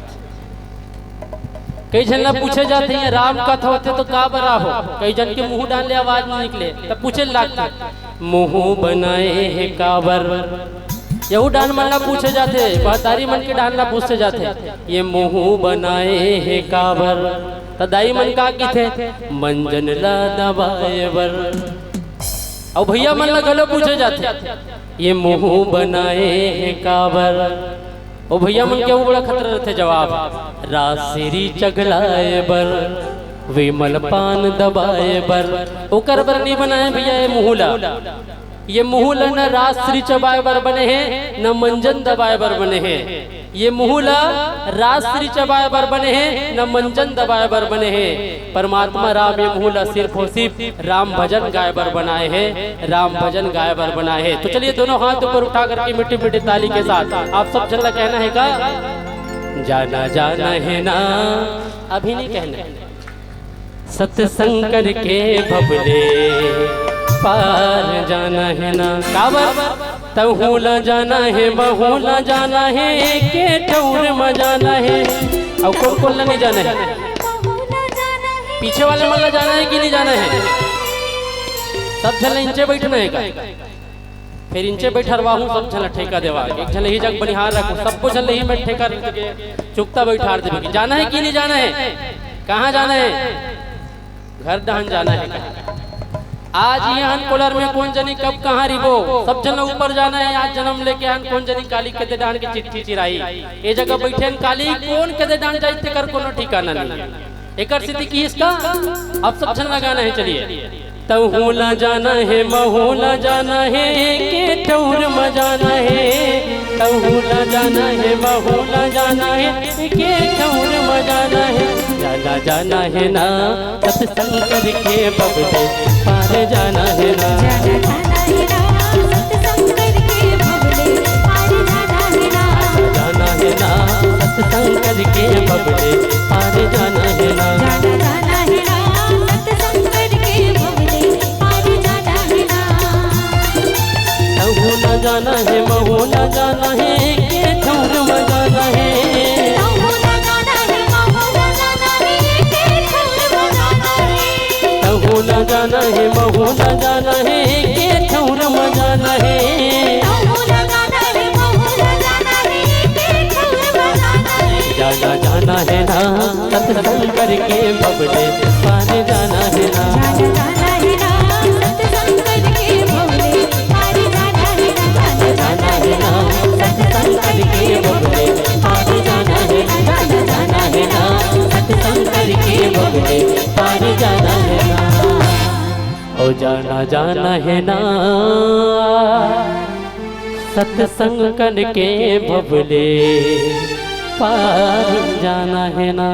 B: कई जन पूछे जाते हैं राम कथा होते तो का बरा हो। कई जन के मुंह डाल ले आवाज नहीं निकले तब पूछे लगता मुंह बनाए है काबर। यहू डान मन ला पूछे जाते पहतारी मन के डान ला पूछे जाते ये मुंह बनाए है काबर। तदाई मन का की थे मंजन ला दबाए बर। और भैया मन ला गलो पूछे जाते ये मुंह बनाए है काबर। ओ भैया मन के बड़ा खतरा रहते जवाब रासिरी चगलाए बर विमल पान दबाए बर। ओकर बर नहीं बनाए भैया ये मुहला। ये मुहला न रासरी चबाए बर बने हैं न मंजन दबाए बर बने हैं। ये मुहला रासरी चबाए बर बने हैं न मंजन दबाए बर बने हैं। परमात्मा राम ये मुहला सिर्फ और सिर्फ राम भजन गाय बर बनाए हैं, राम भजन गाय बर बनाए हैं। तो चलिए दोनों हाथ ऊपर उठा करके मिट्टी मिट्टी ताली के साथ आप सब चलना कहना है का जाना जाना है ना। अभी नहीं कहना है सत्संग करके भबले पार जाना है ना। काबर तहू ला जाना है महू ला जाना है के ठौर में जाना है। अब कौन कौन नहीं जाना है? पीछे वाले मन ला जाना है कि नहीं जाना है? सब झल इंचे बैठना है का? फिर इंचे बैठरवा हूँ सब झल ठेका देवा एक झल ही जग बनिहार रखो सबको झल ही मैं ठेका चुकता बैठार देवे। जाना है कि नहीं जाना है? कहाँ जाना है? घर दहन जाना है। आज यहाँ कोलर में कौन जनी कब कहाँ रिबो सब जन ऊपर जाना है। आज जन्म लेके आन कौन जनी काली कदे डांड के चिट्ठी चिराई ये जगह बैठे काली कौन कदे डांड जाते कर कोनो ठिकाना नहीं। एक स्थिति की इसका अब सब जन लगाना है। चलिए तहू ला जाना है महू ला जाना है के ठौर में जाना है। तहू ला जाना है महू ला जाना है के ठौर में जाना है। जाना जाना है ना सत्संग करके बबले पार जाना है ना। जाना है ना सत्संग करके बबले पार जाना है ना। तहू न जाना है महू न जाना है के ठौर में जाना है। तहू न जाना है महू न जाना है के ठौर में जाना है। जाना जाना है ना सत्संग करके बबले पार जाना है ना। जाना है ना सत्संग करके बबले पार जाना है ना। जाना है ना सत्संग करके बबले पार जाना है ना। जाना है ना सत्संग करके बबले पार जाना है ना। ओ जाना जाना है ना सत्संग करके बबले पार जाना है ना।